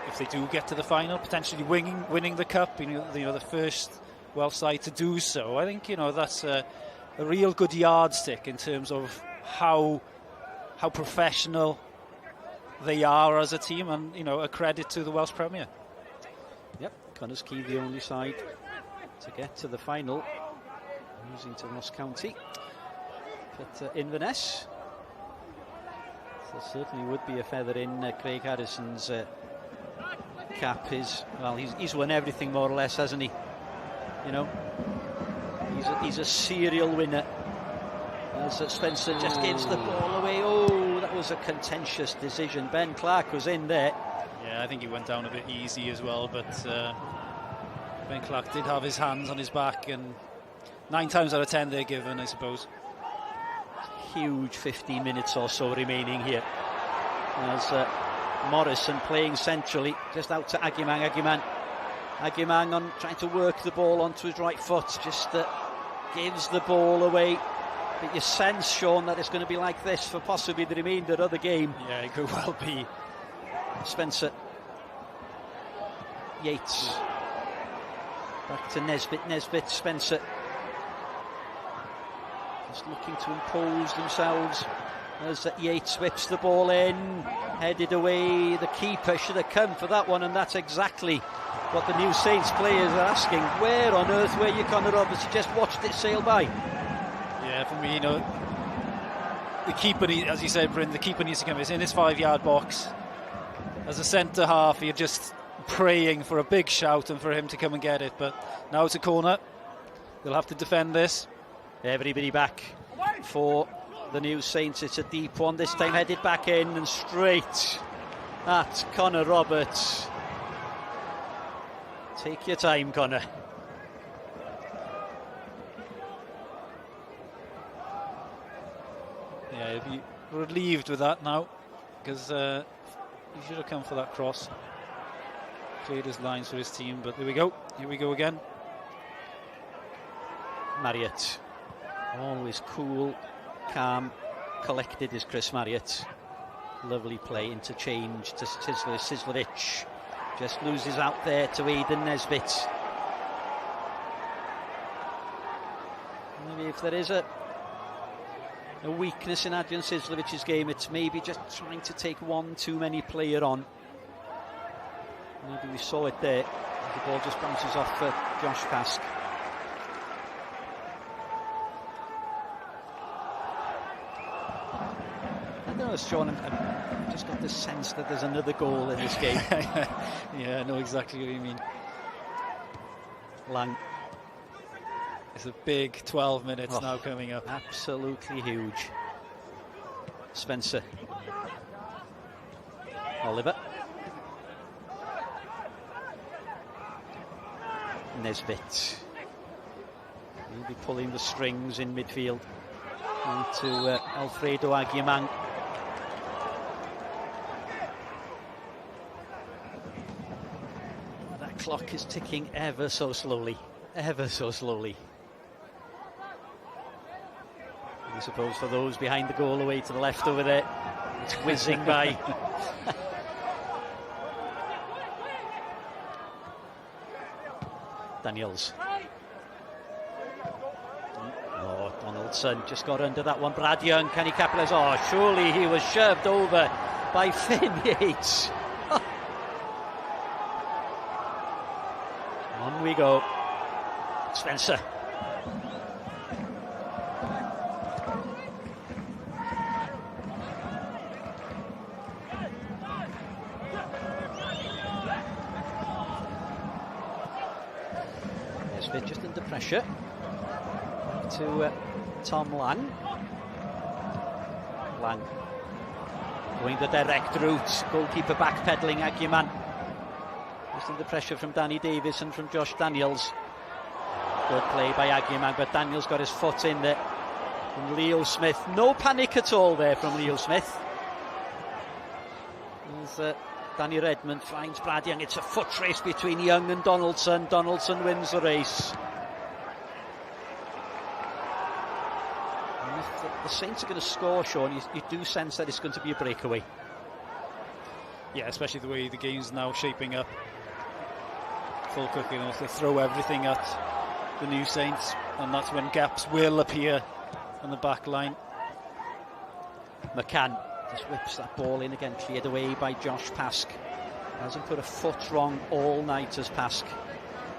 if they do get to the final, potentially winning the cup, the first Welsh side to do so, I think that's a real good yardstick in terms of how professional they are as a team, and a credit to the Welsh Premier. Yep, Connah's Quay the only side to get to the final, losing to Ross County, but Inverness. So certainly would be a feather in Craig Harrison's cap. He's won everything more or less, hasn't he? He's a serial winner. As Spencer just gives the ball away. Oh, that was a contentious decision. Ben Clark was in there. Yeah, I think he went down a bit easy as well, but Ben Clark did have his hands on his back, and 9 times out of 10 they're given, I suppose. Huge 15 minutes or so remaining here as Morrison playing centrally, just out to Agyemang. Agyemang on trying to work the ball onto his right foot, just gives the ball away. But you sense, Sean, that it's going to be like this for possibly the remainder of the game. Yeah, it could well be. Spencer Yates back to Nesbitt, Spencer just looking to impose themselves as Yates whips the ball in, headed away. The keeper should have come for that one, and that's exactly what the New Saints players are asking. Where on earth were you, Connah Roberts? You just watched it sail by. Yeah, for me, the keeper, as you said, Bryn, the keeper needs to come. It's in his 5-yard box. As a centre half, you're just praying for a big shout and for him to come and get it. But now it's a corner. They'll have to defend this. Everybody back for the New Saints. It's a deep one, this time headed back in and straight at Connah Roberts. Take your time, Connah. Yeah, he'll be relieved with that now, because he should have come for that cross. Cleared his lines for his team, but there we go. Here we go again. Marriott. Always cool, calm, collected is Chris Marriott. Lovely play, interchange to Sislevich. Just loses out there to Aidan Nesbitt. Maybe if there is a weakness in Adrian Sislevich's game, it's maybe just trying to take one too many player on. Maybe we saw it there. The ball just bounces off for Josh Pask. I don't know, Sean, I've just got this sense that there's another goal in this game. Yeah, I know exactly what you mean. Lang. It's a big 12 minutes now coming up. Absolutely huge. Spencer. Oliver. Nesbitt. He'll be pulling the strings in midfield. Into Alfredo Agyemang. That clock is ticking ever so slowly. Ever so slowly. I suppose for those behind the goal away to the left over there, It's whizzing by. Daniels. Oh, Donaldson just got under that one. Brad Young, can he capitalise? Oh, surely he was shoved over by Finn Yates. On we go. Spencer. Nesbitt just under pressure. Back to Tom Lang. Lang going the direct route. Goalkeeper backpedaling. Aguiman just under pressure from Danny Davis and from Josh Daniels. Good play by Aguiman, but Daniels got his foot in there. And Leo Smith, no panic at all there from Leo Smith. As Danny Redmond finds Brad Young. It's a foot race between Young and Donaldson. Donaldson wins the race. And if the Saints are going to score, Sean, you do sense that it's going to be a breakaway. Yeah, especially the way the game's now shaping up. Falkirk, you know, to throw everything at the new Saints, and that's when gaps will appear on the back line. McCann just whips that ball in again, cleared away by Josh Pask. Hasn't put a foot wrong all night as Pask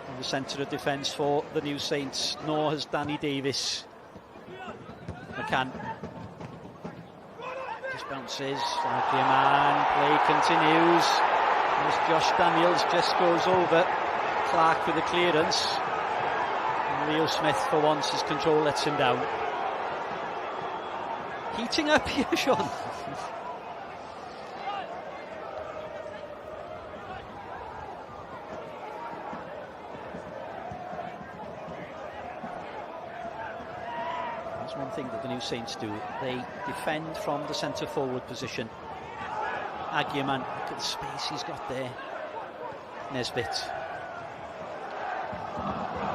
in the centre of defence for the new Saints, nor has Danny Davis. McCann just bounces like the man, play continues as Josh Daniels just goes over Clark with the clearance. Leo Smith, for once, his control lets him down. Heating up here, Sean. That's one thing that the new Saints do. They defend from the centre forward position. Aguiman, look at the space he's got there. Nesbitt.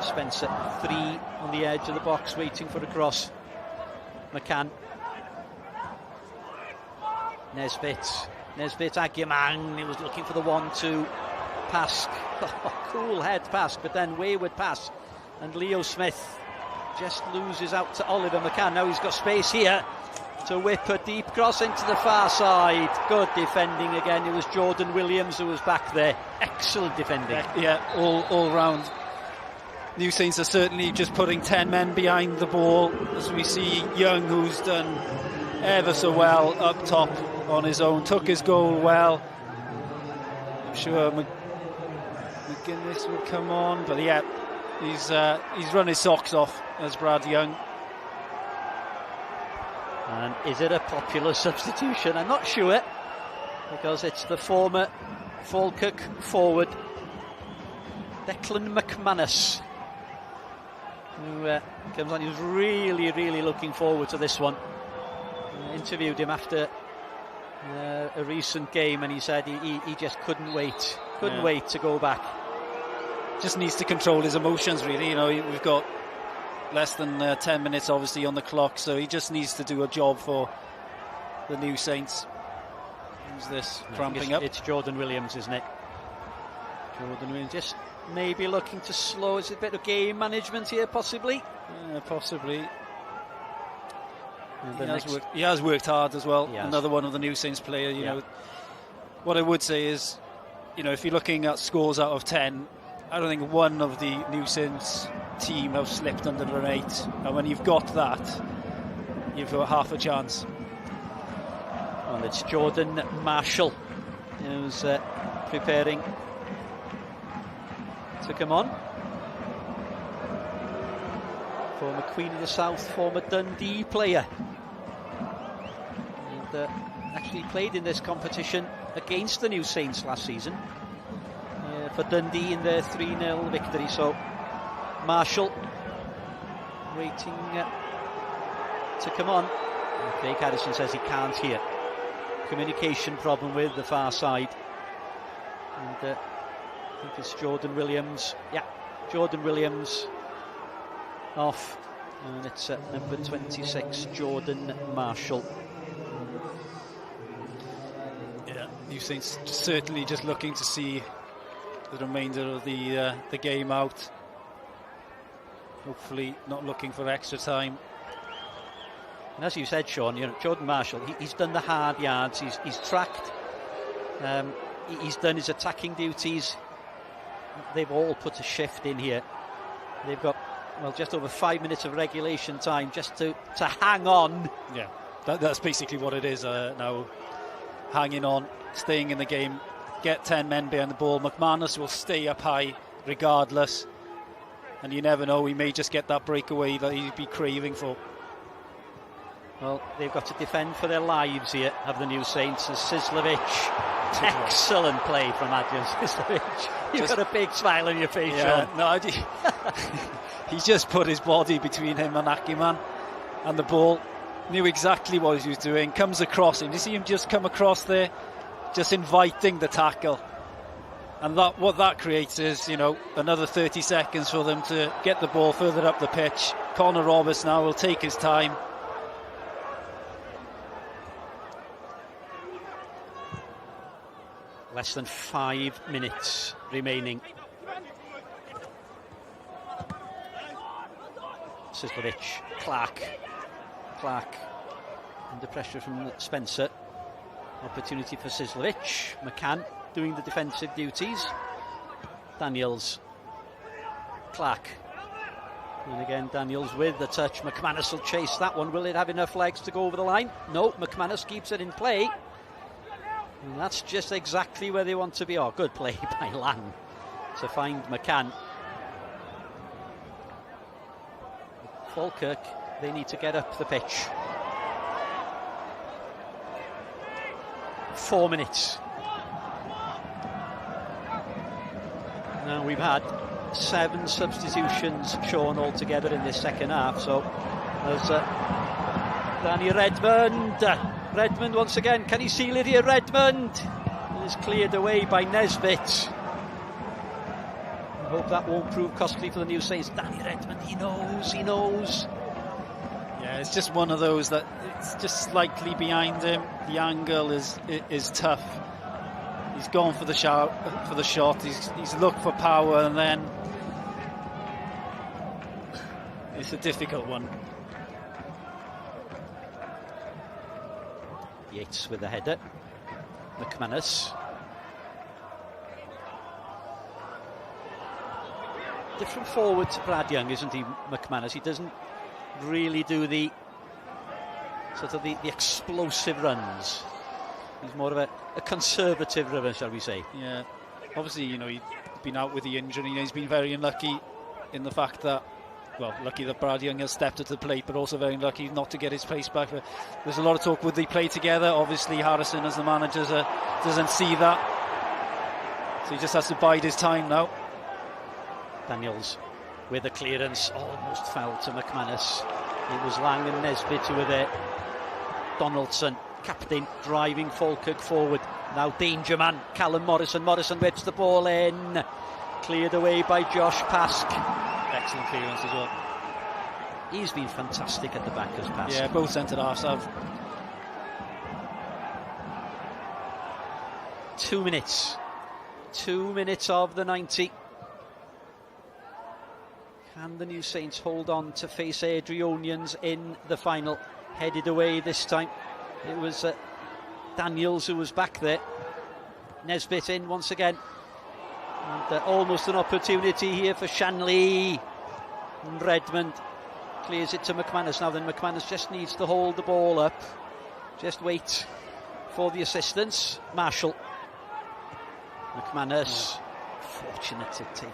Spencer, 3 on the edge of the box, waiting for a cross. McCann. Nesbitt, Aguiman, he was looking for the 1-2. Pask, cool head Pask, but then wayward pass. And Leo Smith just loses out to Oliver McCann. Now he's got space here to whip a deep cross into the far side. Good defending again. It was Jordan Williams who was back there. Excellent defending. Yeah, all round. New Saints are certainly just putting 10 men behind the ball, as we see Young, who's done ever so well up top on his own, took his goal well. I'm sure McGuinness would come on, but yeah, he's run his socks off as Brad Young. And is it a popular substitution? I'm not sure, because it's the former Falkirk forward Declan McManus who comes on. He was really looking forward to this one. Interviewed him after a recent game, and he said he just couldn't wait to go back. Just needs to control his emotions, really. You know, we've got less than 10 minutes obviously on the clock, so he just needs to do a job for the new Saints. Who's this cramping up? It's Jordan Williams, isn't it? Jordan Williams just maybe looking to slow. Is it a bit of game management here, possibly? Possibly. He has worked hard as well. Another one of the new Saints player. You know, what I would say is, you know, if you're looking at scores out of 10, I don't think one of the new Saints team have slipped under an 8. And when you've got that, you've got half a chance. Well, it's Jordan Marshall who's preparing to come on. Former Queen of the South, former Dundee player. And actually played in this competition against the new Saints last season. For Dundee in their 3-0 victory. So Marshall waiting to come on. Craig Harrison says he can't hear. Communication problem with the far side. And I think it's Jordan Williams. Yeah, Jordan Williams off. And it's number 26, Jordan Marshall. New Saints certainly just looking to see the remainder of the game out. Hopefully not looking for extra time. And as you said, Sean, you know, Jordan Marshall, he's done the hard yards. He's tracked. He's done his attacking duties. They've all put a shift in here. They've got, well, just over 5 minutes of regulation time just to hang on. Yeah, that's basically what it is now. Hanging on, staying in the game, get 10 men behind the ball. McManus will stay up high regardless. And you never know, he may just get that breakaway that he'd be craving for. Well, they've got to defend for their lives here, have the New Saints. As Sislovic, excellent play from Adrian Sislovic. You've got a big smile on your face, yeah, Sean. No, he just put his body between him and Akiman and the ball. Knew exactly what he was doing. Comes across him. You see him just come across there, just inviting the tackle. And what that creates is, you know, another 30 seconds for them to get the ball further up the pitch. Connor Roberts now will take his time. Less than 5 minutes remaining. Sislovic, Clark under pressure from Spencer. Opportunity for Sislovic. McCann doing the defensive duties. Daniels, Clark, and again Daniels with the touch. McManus will chase that one. Will it have enough legs to go over the line? No, McManus keeps it in play. And that's just exactly where they want to be. Oh, good play by Lang to find McCann. Falkirk, they need to get up the pitch. 4 minutes. Now we've had 7 substitutions shown altogether in this second half. So there's Danny Redmond once again. Can he seal it here? Redmond is cleared away by Nesbitt. I hope that won't prove costly for the New Saints. Danny Redmond, he knows. Yeah, it's just one of those that it's just slightly behind him. The angle is tough. He's gone for the shot. He's looked for power, and then it's a difficult one. Yates with the header. McManus. Different forward to Brad Young, isn't he, McManus? He doesn't really do the sort of the explosive runs. He's more of a conservative runner, shall we say. Yeah, obviously, you know, he's been out with the injury. He's been very unlucky in the fact that, well, lucky that Brad Young has stepped to the plate, but also very lucky not to get his pace back. But there's a lot of talk, would they play together? Obviously, Harrison, as the manager, doesn't see that. So he just has to bide his time now. Daniels with a clearance, almost fell to McManus. It was Lang and Nesbitt who were there. Donaldson, captain, driving Falkirk forward. Now danger man, Callum Morrison. Morrison whips the ball in. Cleared away by Josh Pask. Excellent clearance as well. He's been fantastic at the back as Pask. Yeah, both centre-halves have. 2 minutes. 2 minutes of the 90. Can the New Saints hold on to face Adrionians in the final? Headed away this time. It was Daniels who was back there. Nesbitt in once again. And almost an opportunity here for Shanley. And Redmond clears it to McManus. Now then, McManus just needs to hold the ball up. Just wait for the assistance. Marshall. McManus. Fortunate to take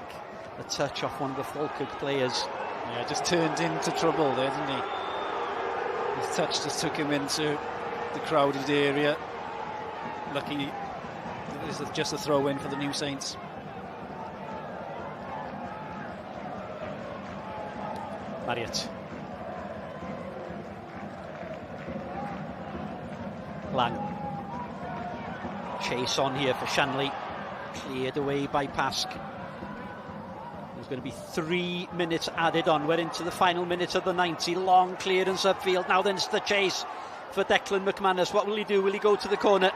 a touch off one of the Falkirk players. Yeah, just turned into trouble there, didn't he? His touch just took him into the crowded area. Lucky this is just a throw in for the New Saints. Marriott. Lang. Chase on here for Shanley. Cleared away by Pask. There's going to be 3 minutes added on. We're into the final minute of the 90. Long clearance upfield. Now then it's the chase for Declan McManus. What will he do? Will he go to the corner?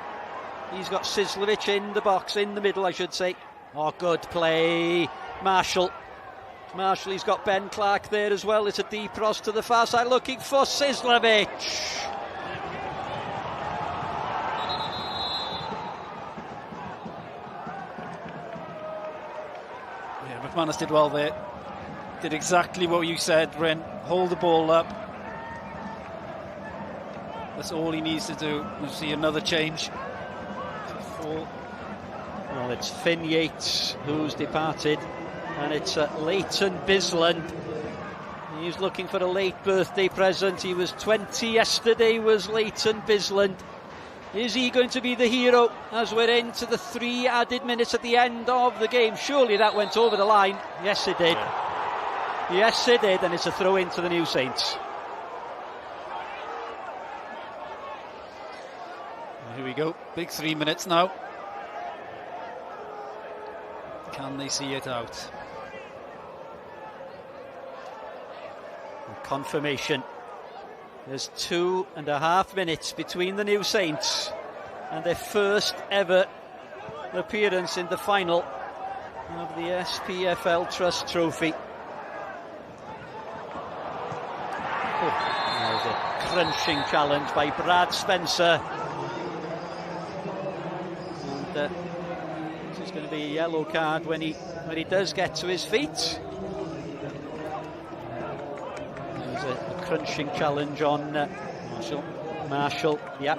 He's got Sislovic in the box, in the middle, I should say. Oh, good play. Marshall, he's got Ben Clark there as well. It's a deep cross to the far side, looking for Sislovic. Yeah, McManus did well there. Did exactly what you said, Ren. Hold the ball up. That's all he needs to do. We'll see another change. Well, it's Finn Yates who's departed, and it's Leighton Bisland. He's looking for a late birthday present. He was 20 yesterday, was Leighton Bisland. Is he going to be the hero as we're into the 3 added minutes at the end of the game? Surely that went over the line. Yes, it did. Yes, it did, and it's a throw into the New Saints. Here we go. Big 3 minutes now. Can they see it out? Confirmation. There's 2.5 minutes between the New Saints and their first ever appearance in the final of the SPFL Trust Trophy. That was a crunching challenge by Brad Spencer. And this is going to be a yellow card when he does get to his feet. There's a crunching challenge on Marshall, yeah.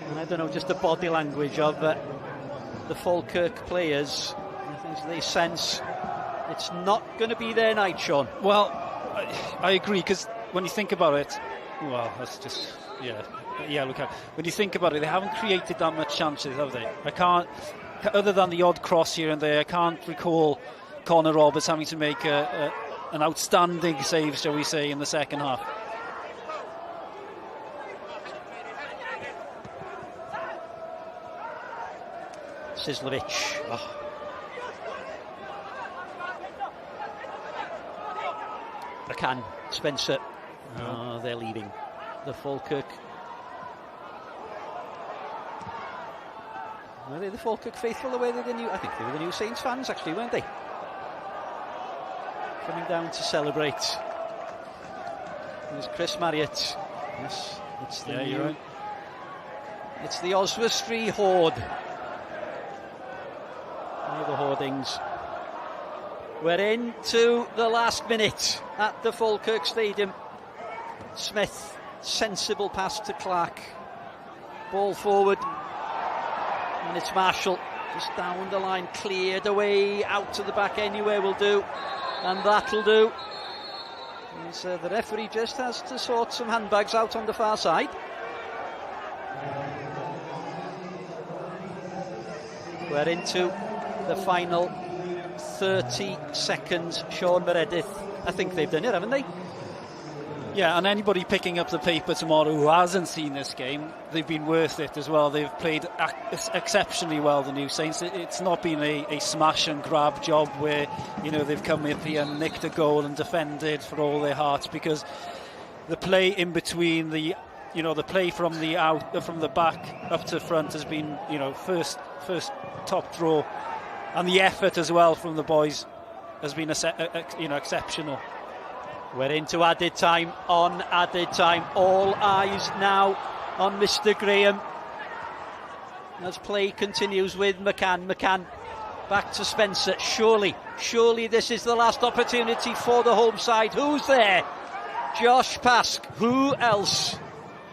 And I don't know, just the body language of the Falkirk players. I think they sense it's not going to be their night, Sean. Well, I agree, because when you think about it, well, that's just, look out. When you think about it, they haven't created that much chances, have they? I can't, other than the odd cross here and there, I can't recall Connor Roberts having to make an outstanding save, shall we say, in the second half. Sislovic. McCann, Spencer. Oh, they're leaving. The Falkirk. Were they the Falkirk faithful, or were they the New? I think they were the New Saints fans, actually, weren't they? Coming down to celebrate. There's Chris Marriott. Yes, it's the you're right. It's the Oswestry Horde. The hoardings. We're into the last minute at the Falkirk Stadium. Smith, sensible pass to Clark. Ball forward. And it's Marshall. Just down the line, cleared away, out to the back, anywhere will do. And that'll do. The referee just has to sort some handbags out on the far side. We're into the final 30 seconds. Sean Meredith, I think they've done it, haven't they? Yeah, and anybody picking up the paper tomorrow who hasn't seen this game, they've been worth it as well. They've played exceptionally well, the New Saints. It's not been a smash and grab job where, they've come up here and nicked a goal and defended for all their hearts, because the play in between the play from the back up to front has been, first top draw, and the effort as well from the boys has been exceptional. We're into added time, on added time. All eyes now on Mr. Graham as play continues with McCann. McCann back to Spencer. Surely this is the last opportunity for the home side. Who's there? Josh Pask. Who else?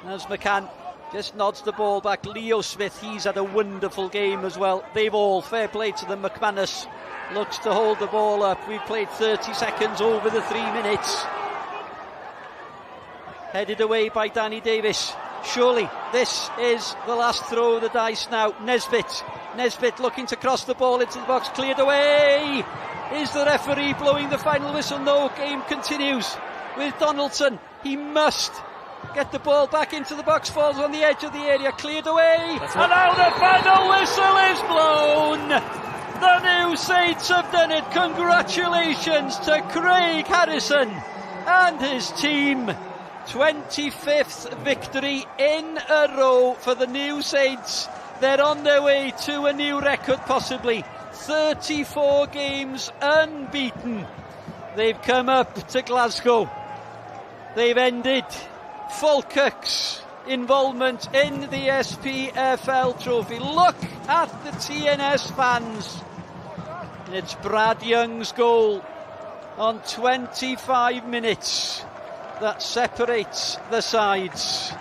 As McCann just nods the ball back. Leo Smith, he's had a wonderful game as well. They've all, fair play to them. McManus looks to hold the ball up. We've played 30 seconds over the 3 minutes. Headed away by Danny Davis. Surely this is the last throw of the dice now. Nesbitt looking to cross the ball into the box. Cleared away. Is the referee blowing the final whistle? No, game continues with Donaldson. He must get the ball back into the box. Falls on the edge of the area. Cleared away. And now the final whistle is blown. The New Saints have done it. Congratulations to Craig Harrison and his team 25th victory in a row for the new Saints. They're on their way to a new record possibly. 34 games unbeaten. They've come up to Glasgow. They've ended Falkirk's involvement in the SPFL trophy. Look at the TNS fans. It's Brad Young's goal on 25 minutes that separates the sides.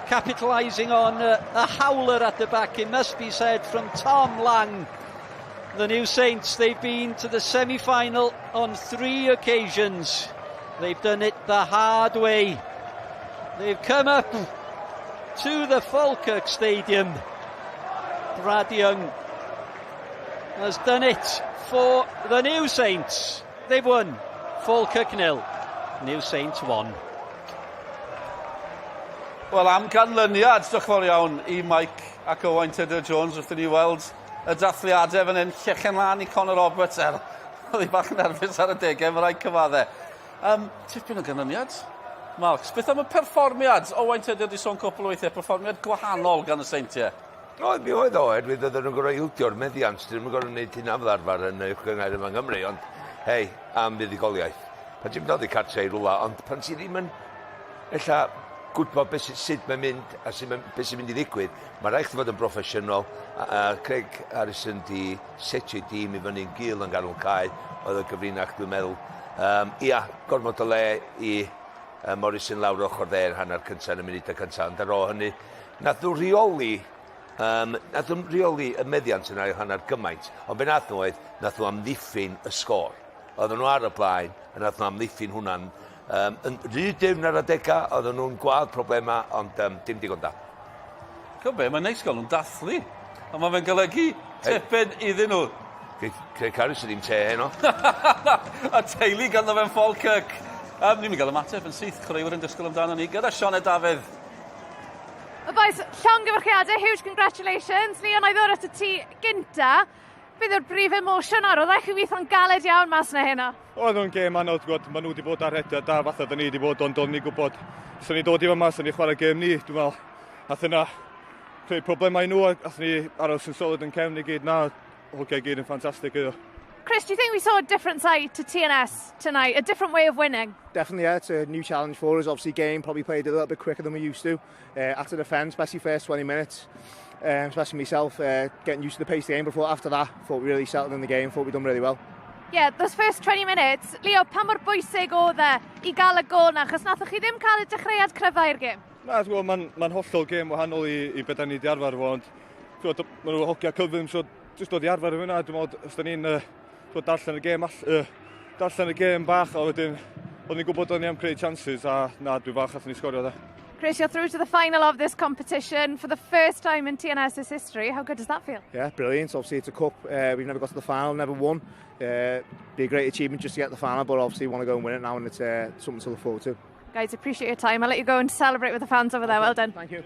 Capitalising on a howler at the back, it must be said, from Tom Lang. The new Saints, they've been to the semi-final on 3 occasions. They've done it the hard way. They've come up to the Falkirk Stadium. Brad Young has done it for the new Saints. They've won. Falkirk 0, New Saints 1. Wel, am ganlyniad, diolch fawr iawn I Mike ac Owain Tudur-Jones wrth I ni weld y dathliadau fan hyn, llechen lan I Conor Roberts oedd I bach yn nerfus ar y degau, mae rai cyfaddau. Tipyn o ganlyniad. Marks, beth am y perfformiad? Owain Tudur di sôn cwpl o weithiau, perfformiad gwahanol gan y Seintiau. Oedd mi oedd oherwydd oedden nhw'n gorau iltio'r meddiant, dyn nhw'n gorau wneud hyn aflarfar yn uwch gyngor yma Nghymru, ond hei, am fuddigoliaeth. Pan ti'n dod I cartre I rwla, ond pan ti ddim yn ella gwybod sut mae'n mynd a beth sy'n mynd I ddigwydd, mae rhaid chdi fod yn broffesiynol. Craig Harrison di setio I dîm I fyny'n gil yn ganol Quay, oedd y gyfrinach dwi'n meddwl. Ia, gormod o le I Morrison lawr ochr dde'r hanner cyntaf yn y munud y cyntaf, ond ar ôl hynny, nath nhw reoli y meddiant yn ail hanner gymaint, ond be nath nhw oedd, nath nhw amddiffyn y sgôr. Oedden nhw ar y blaen, a nath nhw amddiffyn hwnna'n yn rydym ar adega, oedden nhw'n gwadd problema, ond dim digon da. Be, mae'n neis gael nhw'n dathlu. Ond mae fe'n golygu tipyn iddyn nhw. Craig Harrison ddim te heno. A teulu ganddo fe'n Falkirk. Ni'n mynd gael ymateb yn syth, chwaraewyr yn disgwyl amdano ni, gyda Sioned Dafydd. Y boes, llongyfarchiadau, huge congratulations. Leon, I ddod at y ti gynta. Bydd yw'r brif emosiwn ar, oedd eich weithio'n galed iawn mas na hynna? Oedd o'n gêm anodd, gwybod, maen nhw wedi bod ar hediad da fatha da ni wedi bod, ond o'n ni gwybod, sy'n ni dod I fyma, sy'n ni chwarae gêm ni, dwi'n meddwl, nath yna creu problemau nhw, nath ni aros yn solid yn cefn I gyd na, hwgiau gyd yn ffantastig iddo. Chris, do you think we saw a different side to TNS tonight, a different way of winning? Definitely, yeah. It's a new challenge for us. Obviously, game probably played a little bit quicker than we used to. At the defence, especially first 20 minutes. Especially myself, getting used to the pace of the game. Before after that, thought we really settled in the game. Thought we'd done really well. Yeah, those first 20 minutes, Leo, pa mor bwysig oedd I gael y gol na, achos nathoch chi ddim cael y dechreuad cryfa i'r gêm? Na, mae'n hollol gêm wahanol I beth da ni wedi arfer fo, ond mae nhw hogia cyflym, so jyst dod I arfer yna, dwi'n meddwl, os da ni'n darllen y gêm bach, a wedyn, o'n ni'n gwybod o'n ni am creu chances, a na, dwi'n fach at ni sgorio da. Chris, you're through to the final of this competition for the first time in TNS's history. How good does that feel? Yeah, brilliant. Obviously, it's a cup. We've never got to the final, never won. Be a great achievement just to get the final, but obviously want to go and win it now, and it's something to look forward to. Guys, appreciate your time. I'll let you go and celebrate with the fans over there. Well done. Thank you.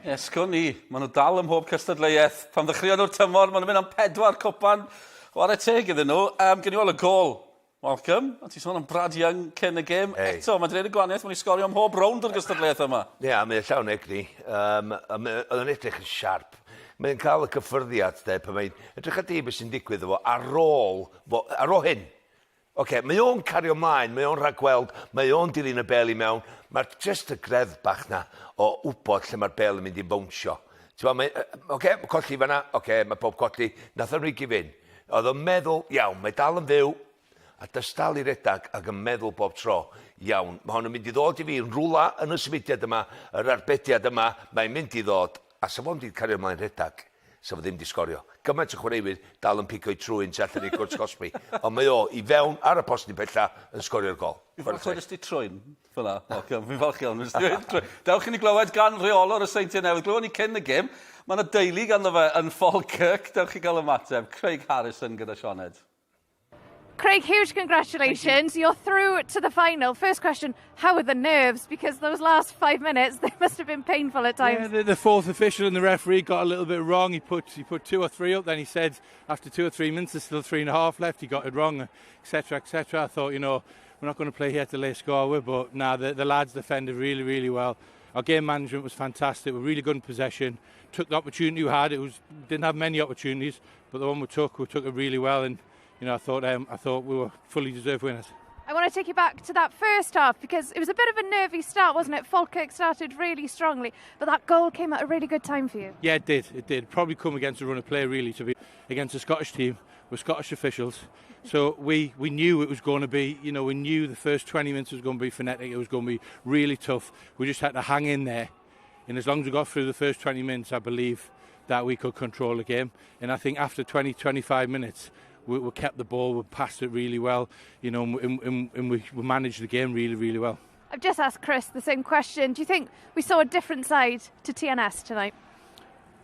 Yes, gwn ni. Maen nhw dal ym mhob cystadleuaeth. Pan ddechreuon nhw'r tymor, maen nhw'n mynd am 4 cwpan. Chwarae teg iddyn nhw. Gen I weld y gol. Welcome. A ti sôn am Brad Young cyn y gêm. Eto, mae'n dweud y gwaniaeth, mae'n sgorio am hob rownd o'r gystadleuaeth yma. Ia, mae'n llawn egni. Oedd yn edrych yn siarp. Mae'n cael y cyffyrddiad, pan mae'n edrych at beth sy'n digwydd efo ar ôl hyn. Mae o'n cario mlaen, mae o'n rhagweld, mae o'n dilyn y bel I mewn. Mae'r just y gredd bach na o wybod lle mae'r bel yn mynd I bownsio. Colli fanna, mae pob colli, nath o'n rigi fynd. Oedd o'n meddwl, iawn, mae dal yn fyw, a dystal I redag ac yn meddwl bob tro, iawn, mae hwn yn mynd I ddod I fi yn rwla yn y symudiad yma, yr arbediad yma, mae'n mynd I ddod, a sa fo'n di cario ymlaen redag, sa fo ddim di sgorio. Gymaint o chwaraewyr dal yn pico'i trwy'n allan I gwrs Cosby, ond mae o I fewn ar y post ni bella yn sgorio'r gol. Fi'n falch oed ysdi trwy'n, fyna. Fi'n falch iawn. Dewch I ni glywed gan reolwr y Seintiau Newydd. Glywon ni cyn y gêm, mae yna deulu ganddo fe yn Falkirk. Dewch I gael ymateb. Craig Harrison gyda Sioned. Craig, huge congratulations. You're through to the final. First question, how are the nerves? Because those last 5 minutes, they must have been painful at times. Yeah, the fourth official and the referee got a little bit wrong. He put 2 or 3 up, then he said after 2 or 3 minutes there's still 3.5 left. He got it wrong, etc., etc. I thought, going to play here to lay score with, but nah, the lads defended really, really well. Our game management was fantastic. We were really good in possession. Took the opportunity we had. Didn't have many opportunities, but the one we took it really well. And you know, I thought we were fully deserved winners. I want to take you back to that first half because it was a bit of a nervy start, wasn't it? Falkirk started really strongly, but that goal came at a really good time for you. Yeah, it did. It did. Probably come against a run of play, really, to be against a Scottish team with Scottish officials. So we knew it was going to be, you know, we knew the first 20 minutes was going to be frenetic. It was going to be really tough. We just had to hang in there. And as long as we got through the first 20 minutes, I believe that we could control the game. And I think after 20-25 minutes, we kept the ball, we passed it really well, you know, and we managed the game really, really well. I've just asked Chris the same question. Do you think we saw a different side to TNS tonight?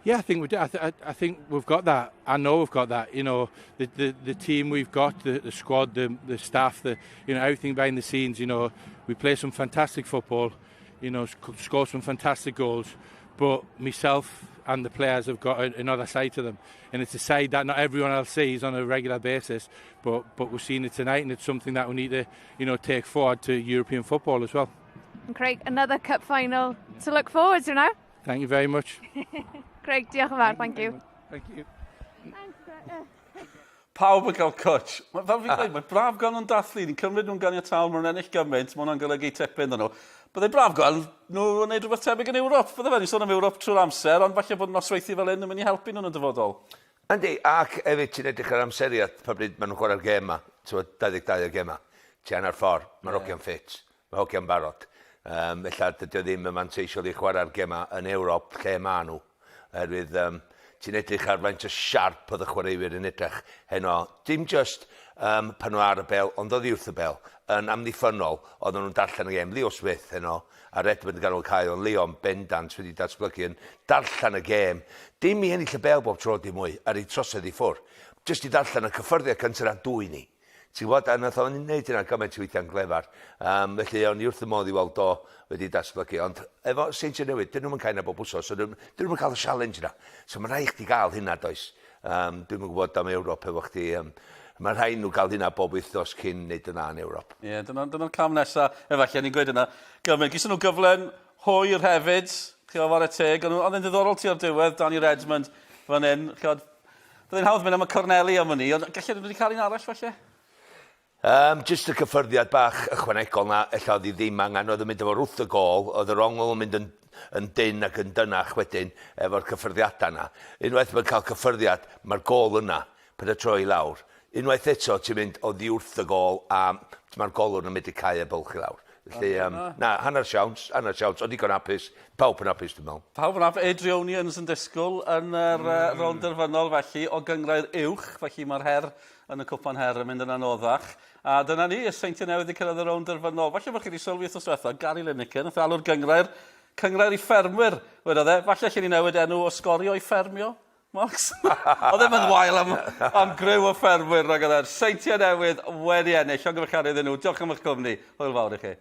Yeah, I think we did. I think we've got that. I know we've got that. You know, the team we've got, the squad, the staff, you know, everything behind the scenes. You know, we play some fantastic football. You know, score some fantastic goals. But myself and the players have got another side to them, and it's a side that not everyone else sees on a regular basis. But we're seeing it tonight, and it's something that we need to, you know, take forward to European football as well. And Craig, another cup final to look forward to now. Thank you very much. Craig, diolch yn fawr, thank you. Thank you. Pawb yn cael coach. Fel fi'n dweud, mae braf gan nhw'n dathlu, ni'n cymryd nhw'n ganio tal, mae'n ennill gymaint, mae hwnna'n golygu tipyn dyn nhw. Byddai braf gan nhw yn neud rhywbeth tebyg yn Ewrop. Byddai fe, ni'n sôn am Ewrop trwy'r amser, ond falle bod nosweithi fel hyn yn mynd i helpu nhw'n y dyfodol. Andy, ac hefyd ti'n edrych ar amseriad pa bryd maen nhw'n chwarae'r gem yma, 22 gem yma. Ti ar ffordd, mae'r hogiau'n ffit, mae'r hogiau'n barod. Felly dydy o ddim yn manteisiol i chwarae'r gem yma yn Ewrop lle ma nhw. Herwydd ti'n edrych ar faint o siarp oedd y chwaraewyr yn edrych heno. Dim just pan nhw ar y bel, ond oedd wrth y bel. Yn amddiffynol, oedden nhw'n darllen y gem. Leo Smith heno, a Redmond yn ganol cael, ond Leon bendant wedi datblygu yn darllen y gem. Dim i ennill y bel bob tro di mwy, ar ei trosedd i ffwr. Just i darllen y cyffyrddiau cyntaf a dwy ni. Ti'n gwybod, a nath o'n wneud hynna gymaint i weithio'n glefar. Felly o'n i wrth y modd i weld o wedi datblygu. Ond efo St Mirren, dyn nhw'n cael yna bob wsos, so dyn nhw'n cael y challenge yna. So mae rhaid chdi gael hynna, does. Dwi'n yn gwybod am Ewrop efo chdi. Mae rhaid nhw gael hynna bob wythnos cyn wneud yna yn Ewrop. Ie, dyna'r cam nesaf. Efallai, ni'n gweud yna. Gymaint, gysyn nhw gyflen hwyr hefyd. Chi'n fawr y teg. Ond yn ddiddorol ti o'r diwedd, Danny Redmond, fan hyn. Byddai'n hawdd mynd am y Corneli am hynny, ond gallai nhw wedi cael un arall, falle? Just y cyffyrddiad bach ychwanegol na, ella oedd hi ddim angen, oedd yn mynd efo wrth y gol, oedd y rongol yn mynd yn dyn ac yn dynach wedyn efo'r cyffyrddiadau yna. Unwaith mae'n cael cyffyrddiad, mae'r gol yna, pan y troi lawr. Unwaith eto, ti'n mynd oedd hi wrth y gol a mae'r golwr yn mynd i cael y bwlch i lawr. Felly, na, hanner siawns, oedd digon apus, pawb yn apus dwi'n meddwl. Pawb yn apus, Adrionians yn disgwyl yn yr rownd derfynol felly, o gyngrau'r uwch, felly mae'r her yn y cwpan her yn mynd yn anoddach. A dyna ni, y Seintiau newydd i cyrraedd y rownd derfynol. Falle bod chi wedi sylwi wrth diwethaf, Gary Lineker, nath alw'r cyngrair i ffermwyr, wedodd e. Falle chi ni newid enw o sgorio i ffermio, Max? Oedd e'n mynd wael am gryw o ffermwyr rhag oedd e'r Seintiau newydd wedi ennill, ond gyfeiriad iddyn nhw. Diolch am eich cwmni. Hwyl fawr i chi.